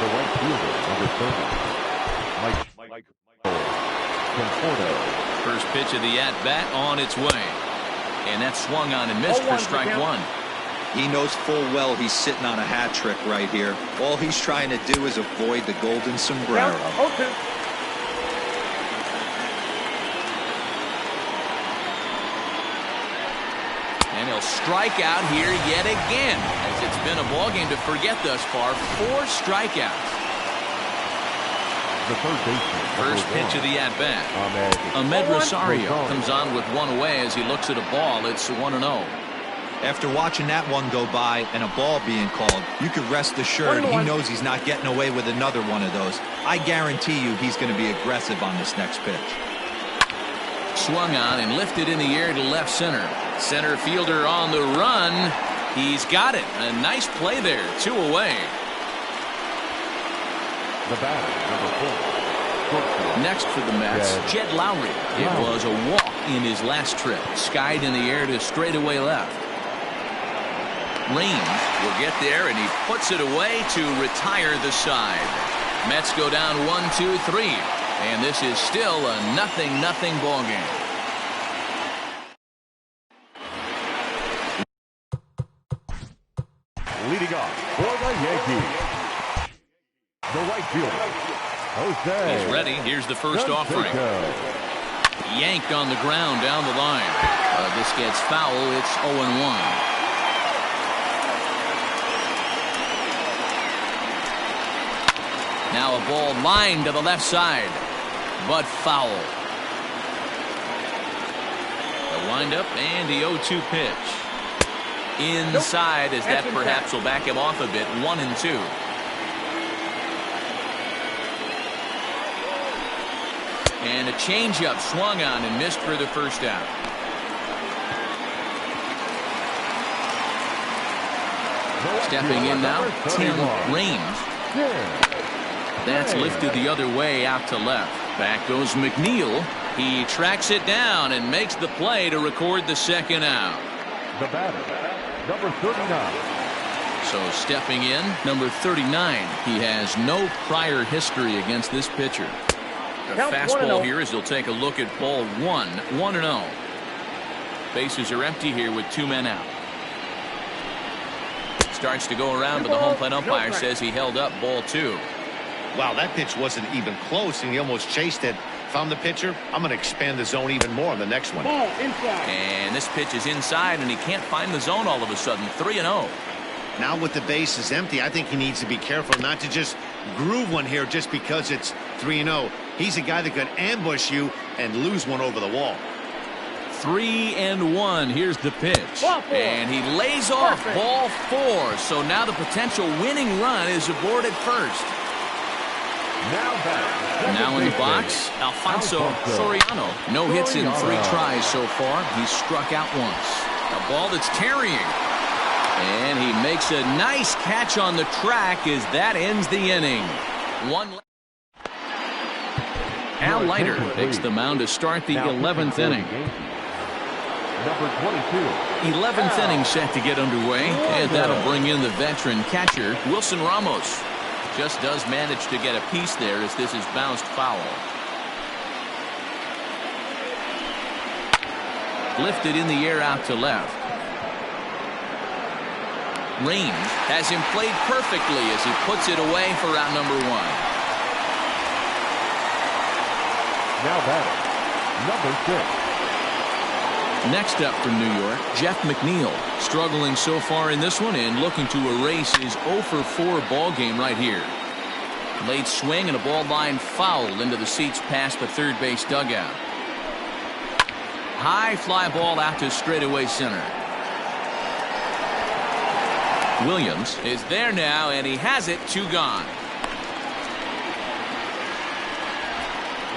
the right fielder, number 30, Mike Conforto. First pitch of the at-bat on its way. And that swung on and missed for strike 1. He knows full well he's sitting on a hat trick right here. All he's trying to do is avoid the golden sombrero. And he'll strike out here yet again, as it's been a ballgame to forget thus far. 4 strikeouts. The third baseman, First pitch of the at-bat. Ahmed Rosario comes on with 1 away as he looks at a ball. It's 1-0. After watching that one go by and a ball being called, you could rest assured he knows he's not getting away with another one of those. I guarantee you he's going to be aggressive on this next pitch. Swung on and lifted in the air to left center. Center fielder on the run. He's got it. A nice play there. 2 away. The batter, number 4, Next for the Mets, Jed Lowry. It was a walk in his last trip. Skied in the air to straightaway left. Raines will get there, and he puts it away to retire the side. Mets go down 1-2-3, and this is still a 0-0 ball game. Leading off for the Yankees, the right fielder, Jose. He's ready. Here's the first offering. Yanked on the ground down the line. This gets foul. It's 0-1. Now a ball lined to the left side, but foul. The windup and the 0-2 pitch. Inside, as that perhaps will back him off a bit. 1-2. And a changeup swung on and missed for the first out. Stepping in now, Tim Raines. That's lifted the other way out to left. Back goes McNeil. He tracks it down and makes the play to record the second out. The batter, number 39. So stepping in, number 39. He has no prior history against this pitcher. The fastball here as he'll take a look at ball 1. 1-0. Bases are empty here with 2 men out. Starts to go around, but the home plate umpire says he held up ball 2. Wow, that pitch wasn't even close, and he almost chased it. If I'm the pitcher, I'm going to expand the zone even more on the next one. Ball inside. And this pitch is inside, and he can't find the zone all of a sudden. 3-0. Now with the bases empty, I think he needs to be careful not to just groove one here just because it's 3-0. He's a guy that could ambush you and lose one over the wall. 3-1. Here's the pitch. And he lays off ball 4. So now the potential winning run is aboard at first. Now in the box, Alfonso Soriano. No hits in 3 tries so far. He's struck out once. A ball that's tarrying. And he makes a nice catch on the track as that ends the inning. Al Leiter takes the mound to start the 11th inning. Number 22. 11th inning set to get underway, and that'll bring in the veteran catcher, Wilson Ramos. Just does manage to get a piece there as this is bounced foul. Lifted in the air out to left. Raines has him played perfectly as he puts it away for out number 1. Now batting, number 6. Next up from New York, Jeff McNeil, struggling so far in this one and looking to erase his 0-for-4 ball game right here. Late swing and a ball line foul into the seats past the third base dugout. High fly ball out to straightaway center. Williams is there now, and he has it. 2 gone.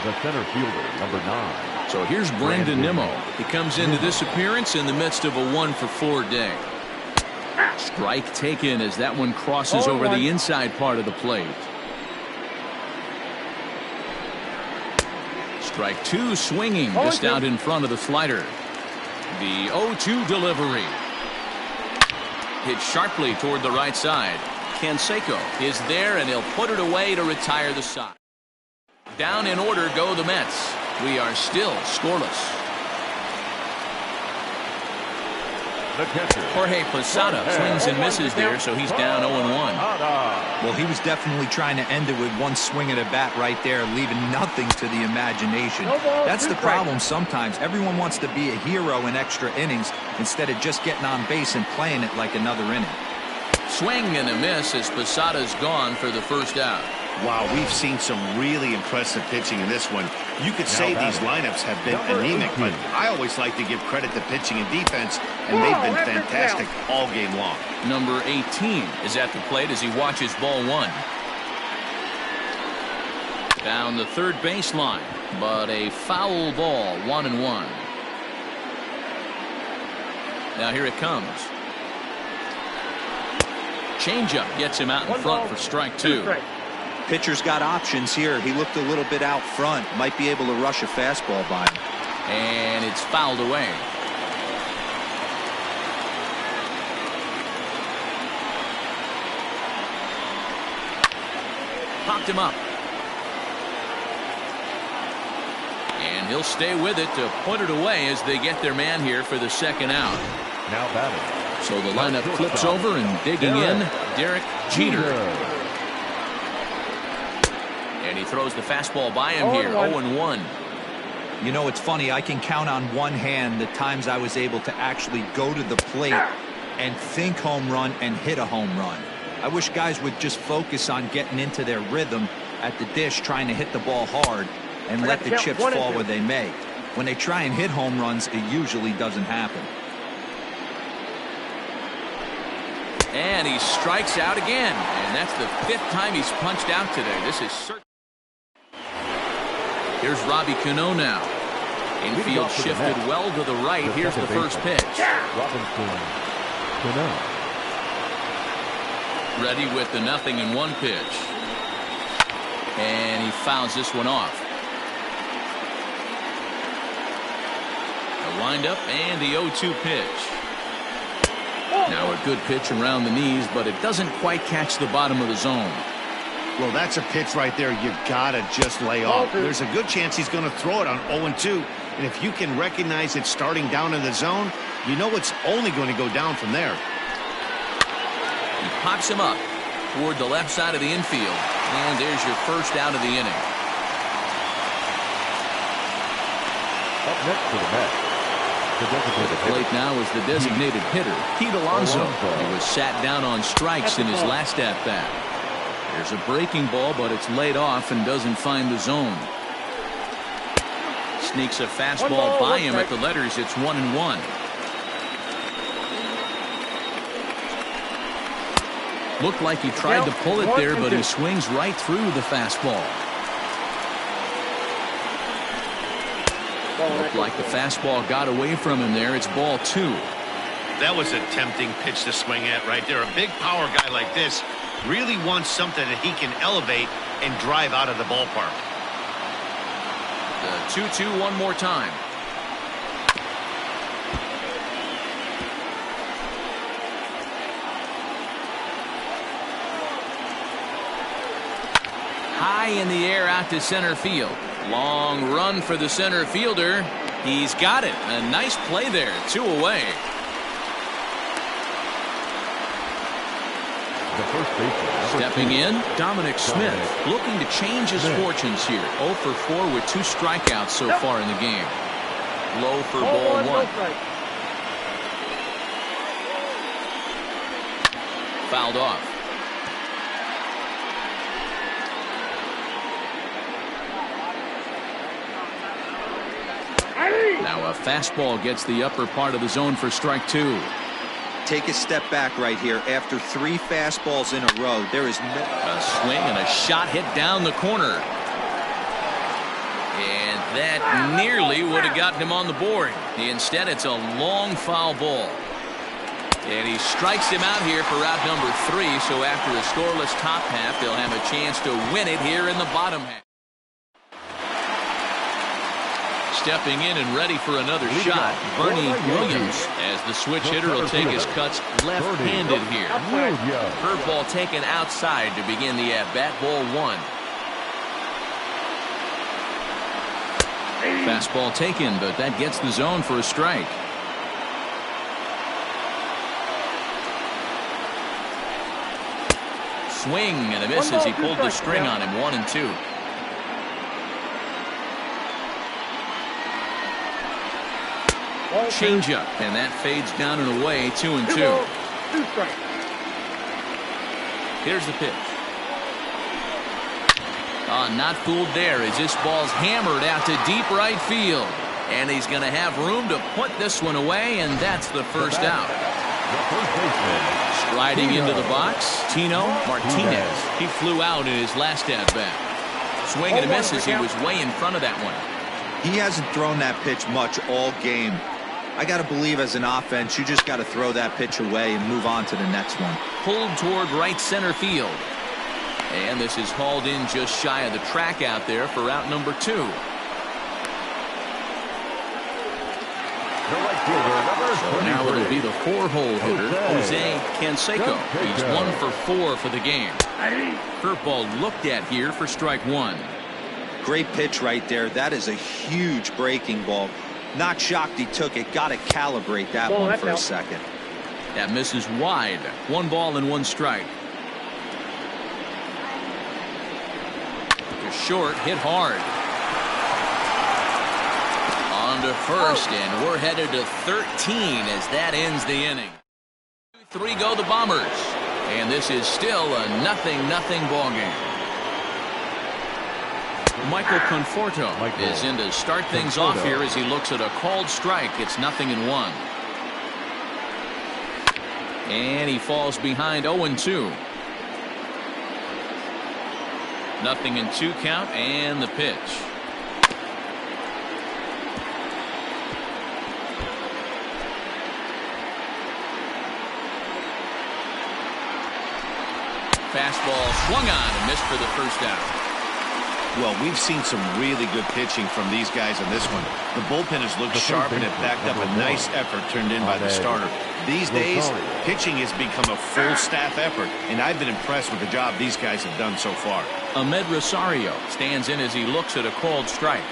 The center fielder, number 9. So here's Brandon Nimmo. He comes into this appearance in the midst of a 1-for-4 day. Strike taken as that one crosses over the inside part of the plate. Strike 2 swinging just out in front of the slider. The 0-2 delivery. Hit sharply toward the right side. Canseco is there, and he'll put it away to retire the side. Down in order go the Mets. We are still scoreless. The catcher, Jorge Posada swings and misses there, so he's down 0-1. Well, he was definitely trying to end it with one swing of the bat right there, leaving nothing to the imagination. That's the problem sometimes. Everyone wants to be a hero in extra innings instead of just getting on base and playing it like another inning. Swing and a miss as Posada's gone for the first out. Wow, we've seen some really impressive pitching in this one. You could say these lineups have been anemic, but I always like to give credit to pitching and defense, and they've been fantastic all game long. Number 18 is at the plate as he watches ball 1. Down the third baseline, but a foul ball, 1-1. Now here it comes. Changeup gets him out in front for strike 2. Pitcher's got options here. He looked a little bit out front. Might be able to rush a fastball by him. And it's fouled away. Popped him up. And he'll stay with it to put it away as they get their man here for the second out. Now batting. So the lineup flips over and digging in, Derek Jeter. And he throws the fastball by him here, 0-1. You know, it's funny. I can count on one hand the times I was able to actually go to the plate and think home run and hit a home run. I wish guys would just focus on getting into their rhythm at the dish, trying to hit the ball hard and let the chips fall where they may. When they try and hit home runs, it usually doesn't happen. And he strikes out again. And that's the 5th time he's punched out today. This is certain. Here's Robbie Cano now. Infield shifted well to the right. Here's the first pitch. Ready with the 0-1 pitch. And he fouls this one off. The windup and the 0-2 pitch. Now a good pitch around the knees, but it doesn't quite catch the bottom of the zone. Well, that's a pitch right there you gotta just lay off. There's a good chance he's going to throw it on 0-2, and if you can recognize it starting down in the zone, you know it's only going to go down from there. He pops him up toward the left side of the infield, and there's your first out of the inning. Up next to the bat. The plate now is the designated hitter, Pete Alonso. He was sat down on strikes in his last at-bat. There's a breaking ball, but it's laid off and doesn't find the zone. Sneaks a fastball by him at the letters. It's 1-1. Looked like he tried to pull it there, but he swings right through the fastball. Looked like the fastball got away from him there. It's ball 2. That was a tempting pitch to swing at right there. A big power guy like this really wants something that he can elevate and drive out of the ballpark. The 2-2 one more time. High in the air out to center field. Long run for the center fielder. He's got it. A nice play there. 2 away. Stepping in, Dominic Smith, looking to change his fortunes here. 0 for 4 with 2 strikeouts so far in the game. Low for ball 1. Fouled off. Now a fastball gets the upper part of the zone for strike 2. Take a step back right here. After 3 fastballs in a row, there is no... A swing and a shot hit down the corner. And that nearly would have gotten him on the board. Instead, it's a long foul ball. And he strikes him out here for out number 3. So after a scoreless top half, they'll have a chance to win it here in the bottom half. Stepping in and ready for another shot, Bernie Williams, as the switch hitter will take his cuts left-handed here. Curveball taken outside to begin the at-bat, ball 1. Fastball taken, but that gets the zone for a strike. Swing and a miss as he pulled the string on him, 1-2. Changeup, and that fades down and away, 2-2. Here's the pitch. Not fooled there as this ball's hammered out to deep right field. And he's going to have room to put this one away, and that's the first out. Striding into the box, Tino Martinez. He flew out in his last at-bat. Swing and a miss as he was way in front of that one. He hasn't thrown that pitch much all game. I got to believe as an offense, you just got to throw that pitch away and move on to the next one. Pulled toward right center field. And this is hauled in just shy of the track out there for out number 2. The right fielder, So now it'll be the 4-hole hitter, Jose Canseco. He's 1 for 4 for the game. Curveball looked at here for strike 1. Great pitch right there. That is a huge breaking ball. Not shocked he took it. Got to calibrate that one for a second. That misses wide. 1 ball and 1 strike. To short, hit hard. On to first, and we're headed to 13 as that ends the inning. 3 go the Bombers, and this is still a 0-0 ball game. Michael Conforto is in to start things off here as he looks at a called strike. It's 0-1. And he falls behind 0-2. 0-2 count, and the pitch. Fastball swung on and missed for the first out. Well, we've seen some really good pitching from these guys on this one. The bullpen has looked sharp, and it backed up a nice effort turned in by the starter. These days, pitching has become a full staff effort, and I've been impressed with the job these guys have done so far. Ahmed Rosario stands in as he looks at a called strike.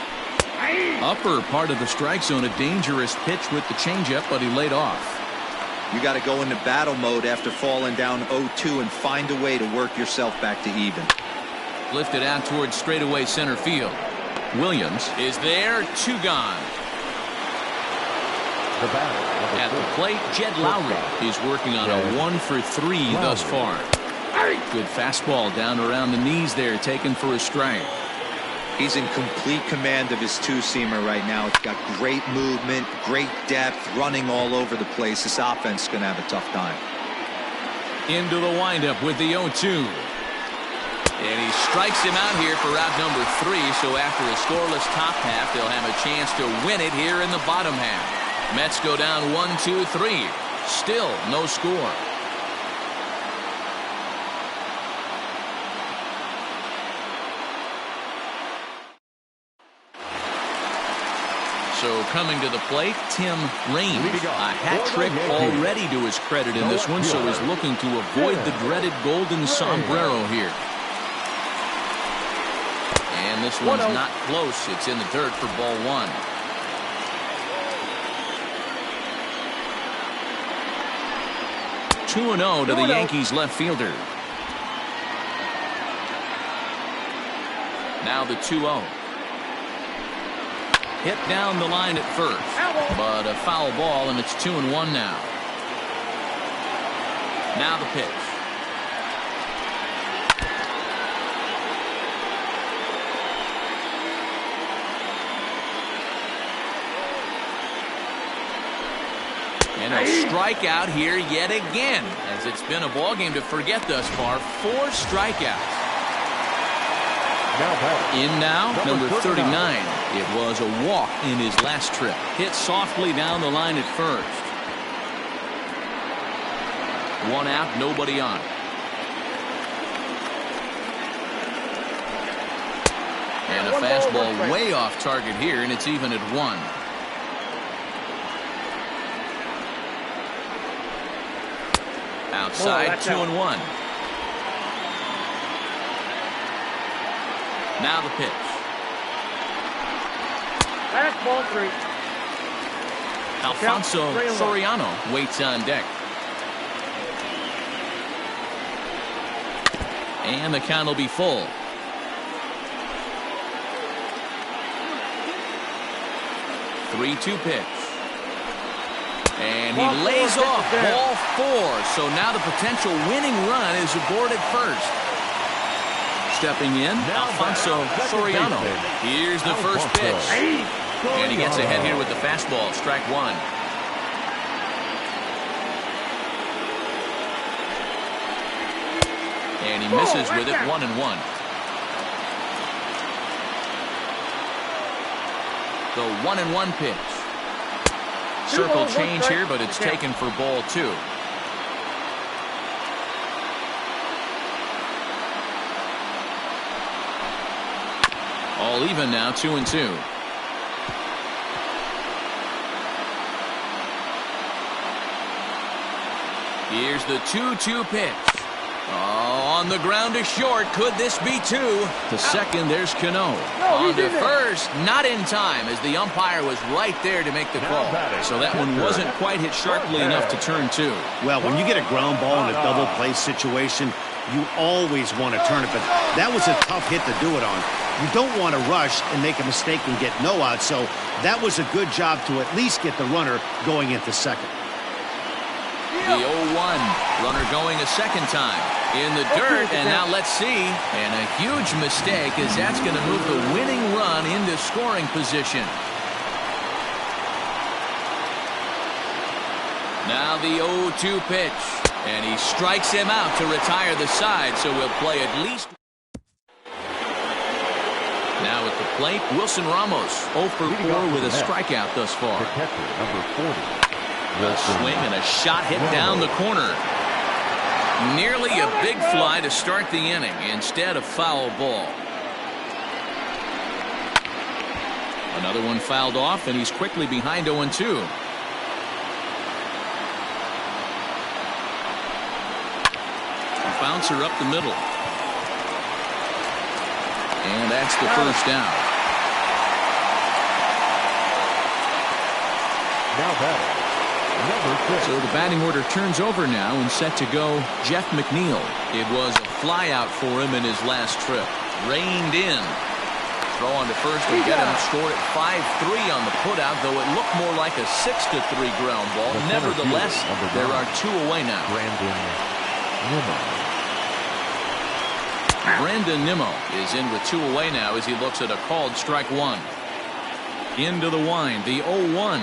Upper part of the strike zone, a dangerous pitch with the changeup, but he laid off. You got to go into battle mode after falling down 0-2 and find a way to work yourself back to even. Lifted out towards straightaway center field. Williams is there, 2 gone. At the plate, Jed Lowry is working on a 1 for 3 thus far. Good fastball down around the knees there, taken for a strike. He's in complete command of his 2-seamer right now. It's got great movement, great depth, running all over the place. This offense is going to have a tough time. Into the windup with the 0-2. And he strikes him out here for out number 3. So after a scoreless top half, they'll have a chance to win it here in the bottom half. Mets go down 1-2-3. Still no score. So coming to the plate, Tim Raines. A hat trick already to his credit in this one, so he's looking to avoid the dreaded golden sombrero here. And this one's not close. It's in the dirt for ball 1. (2-0) to the Yankees left fielder. Now the 2-0. Hit down the line at first, but a foul ball, and it's 2-1 now. Now the pitch. And a strikeout here yet again, as it's been a ball game to forget thus far. 4 strikeouts. In now, number 39. It was a walk in his last trip. Hit softly down the line at first. 1 out, nobody on. And a fastball way off target here, and it's even at 1. Outside, 2-1. Now the pitch. Last ball 3. Alfonso Soriano waits on deck. And the count will be full. 3-2 pitch. And he lays off ball 4. So now the potential winning run is aboard at first. Stepping in, Alfonso Soriano. Here's the first pitch. And he gets ahead here with the fastball, strike 1. And he misses with it, 1-1. The 1-1 pitch. Circle change here, but it's taken for ball 2. 2 All even now, 2-2. Here's the 2-2 pitch. Oh, on the ground to short. Could this be two? To second, there's Cano. On to first, not in time, as the umpire was right there to make the call. So that one wasn't quite hit sharply enough to turn two. Well, when you get a ground ball in a double play situation, you always want to turn it, but that was a tough hit to do it on. You don't want to rush and make a mistake and get no out, so that was a good job to at least get the runner going into second. The 0-1, runner going a second time in the dirt, and now let's see. And a huge mistake, as that's going to move the winning run into scoring position. Now the 0-2 pitch, and he strikes him out to retire the side, so we'll play at least. Now at the plate, Wilson Ramos, 0 for 4 with a strikeout thus far. The catcher, number 40. A swing and a shot hit down the corner. Nearly a big fly to start the inning. Instead, a foul ball. Another one fouled off, and he's quickly behind 0-2. Bouncer up the middle. And that's the first down. Now batting. So the batting order turns over now, and set to go Jeff McNeil. It was a flyout for him in his last trip. Reined in. Throw on to first to get him. Scored at 5-3 on the putout, though it looked more like a 6-3 ground ball. Nevertheless, there are 2 away now. Brandon Nimmo is in with 2 away now as he looks at a called strike 1. Into the wind, the 0-1.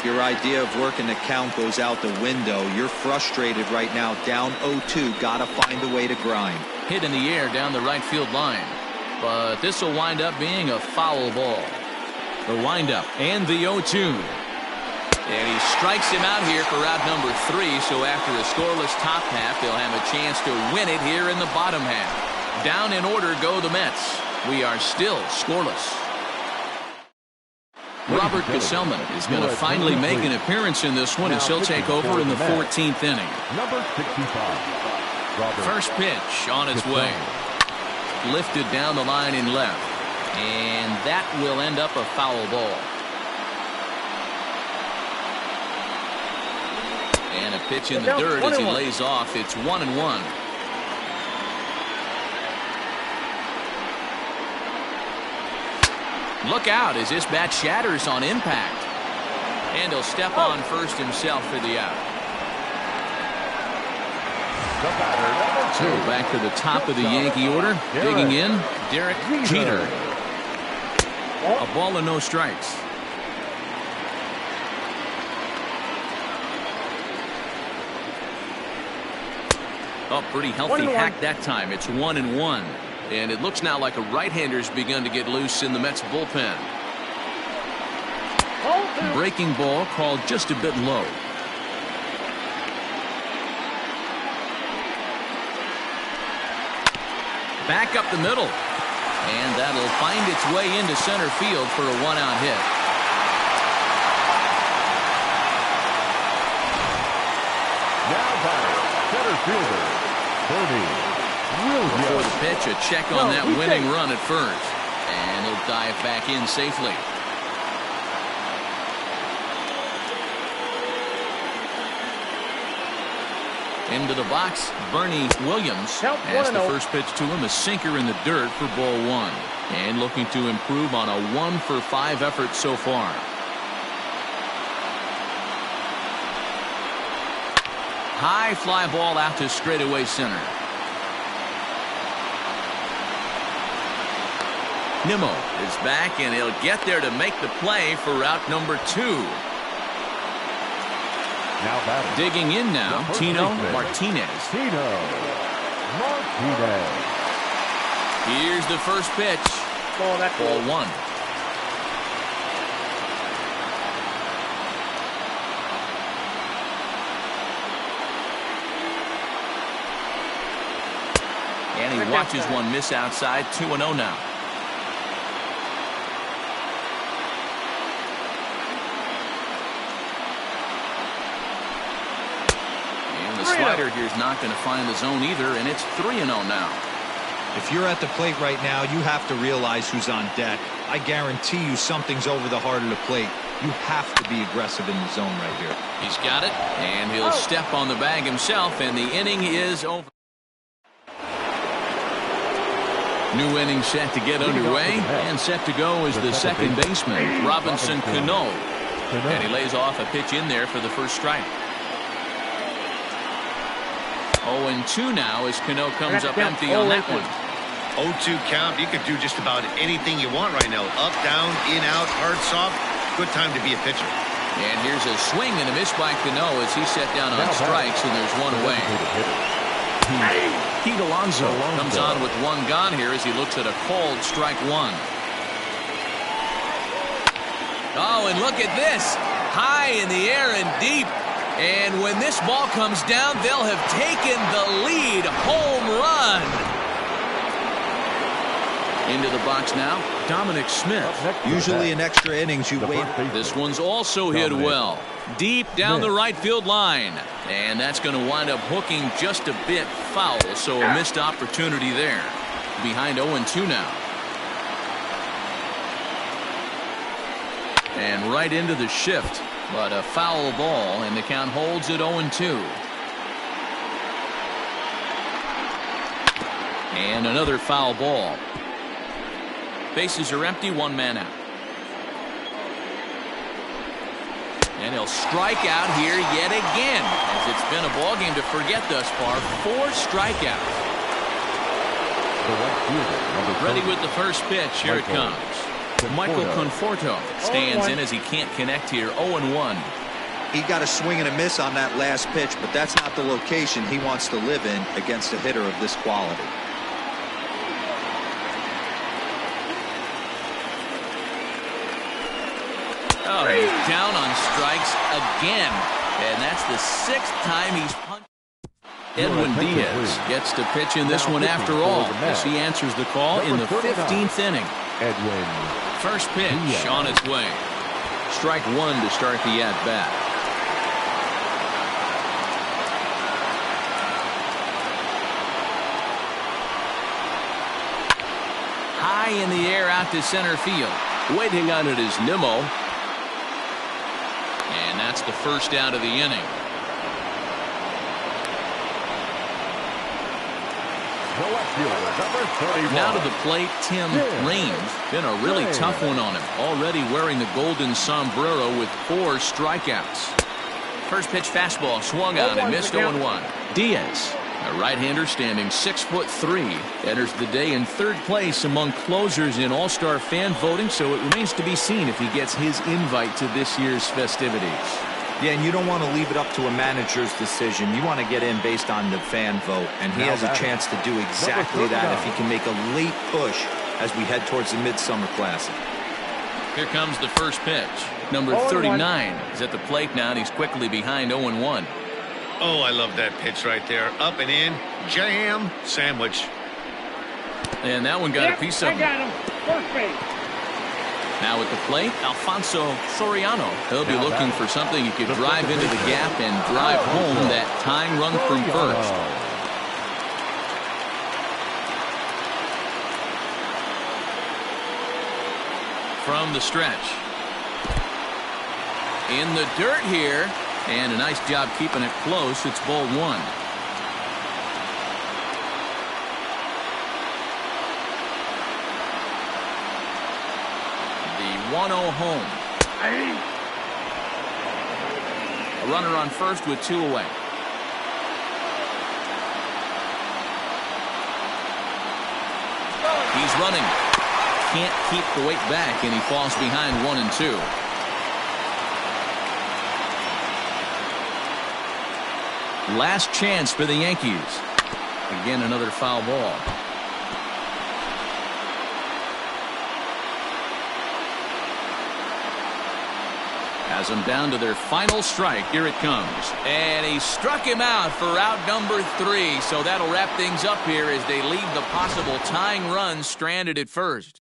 Your idea of working the count goes out the window. You're frustrated right now, down 0-2. Gotta find a way to grind. Hit in the air down the right field line, but this will wind up being a foul ball. The windup and the 0-2. And he strikes him out here for out number 3, so after a scoreless top half, they'll have a chance to win it here in the bottom half. Down in order go the Mets. We are still scoreless. Robert Gesellman is going to finally make an appearance in this one, as he'll take over in the 14th inning. Number 65. First pitch on its way. Lifted down the line in left. And that will end up a foul ball. And a pitch in the dirt as he lays off. It's 1-1. Look out as this bat shatters on impact. And he'll step on first himself for the out. So back to the top of the Yankee order. Digging in, Derek Jeter. A ball and no strikes. Oh, pretty healthy hack that time. It's 1-1. And it looks now like a right-hander's begun to get loose in the Mets bullpen. Breaking ball called just a bit low. Back up the middle. And that'll find its way into center field for a 1-out hit. Now batting, center fielder, Bernie. Before the pitch, a check on that winning run at first. And he'll dive back in safely. Into the box, Bernie Williams has the first pitch to him, a sinker in the dirt for ball 1. And looking to improve on a 1-for-5 effort so far. High fly ball out to straightaway center. Nimmo is back, and he'll get there to make the play for route number 2. Now batting. Digging in now, Tino Martinez. Here's the first pitch. Ball 1. And he watches one miss outside. 2-0 now. And the slider here is not going to find the zone either, and it's 3-0 now. If you're at the plate right now, you have to realize who's on deck. I guarantee you something's over the heart of the plate. You have to be aggressive in the zone right here. He's got it, and he'll step on the bag himself, and the inning is over. New inning set to get underway, and set to go is the second baseman, Robinson Cano. And he lays off a pitch in there for the first strike. 0-2 now as Cano comes up empty on that one. 0-2 count. You could do just about anything you want right now. Up, down, in, out, hard, soft. Good time to be a pitcher. And here's a swing and a miss by Cano as he set down on strikes, and there's one away. Pete Alonso comes on with one gone here as he looks at a called strike one. Oh, and look at this. High in the air and deep. And when this ball comes down, they'll have taken the lead. Home run. Into the box now, Dominic Smith. Usually in extra innings, you wait. This one's also hit well. Deep down the right field line. And that's going to wind up hooking just a bit foul, so a missed opportunity there. Behind 0-2 now. And right into the shift. But a foul ball, and the count holds at 0-2. And another foul ball. Bases are empty, one man out. And he'll strike out here yet again, as it's been a ball game to forget thus far. 4 strikeouts. Ready with the first pitch. Here it comes. Michael Conforto stands in as he can't connect here. 0-1. He got a swing and a miss on that last pitch, but that's not the location he wants to live in against a hitter of this quality. Oh, he's down on strikes again. And that's the 6th time he's punched. Edwin Diaz gets to pitch in this one after all, as he answers the call in the 15th inning. First pitch on its way. Strike one to start the at-bat. High in the air out to center field. Waiting on it is Nimmo. And that's the first out of the inning. Now to the plate, Tim Raines. Been a really tough one on him. Already wearing the golden sombrero with 4 strikeouts. First pitch fastball swung on and missed 0-1. Diaz, a right-hander standing 6'3", enters the day in 3rd place among closers in All-Star fan voting, so it remains to be seen if he gets his invite to this year's festivities. Yeah, and you don't want to leave it up to a manager's decision. You want to get in based on the fan vote, and he has a chance to do exactly that if he can make a late push as we head towards the Midsummer Classic. Here comes the first pitch. Number 39 is at the plate now, and he's quickly behind 0-1. Oh, I love that pitch right there. Up and in, jam, sandwich. And that one got a piece of him. I got him. First base. Now at the plate, Alfonso Soriano. He'll be looking for something he could drive into the gap and drive home that tying run from first. From the stretch. In the dirt here. And a nice job keeping it close. It's ball 1. The 1-0 home. A runner on first with 2 away. He's running. Can't keep the weight back, and he falls behind 1-2. Last chance for the Yankees. Again, another foul ball. Has them down to their final strike. Here it comes. And he struck him out for out number 3. So that'll wrap things up here as they leave the possible tying run stranded at first.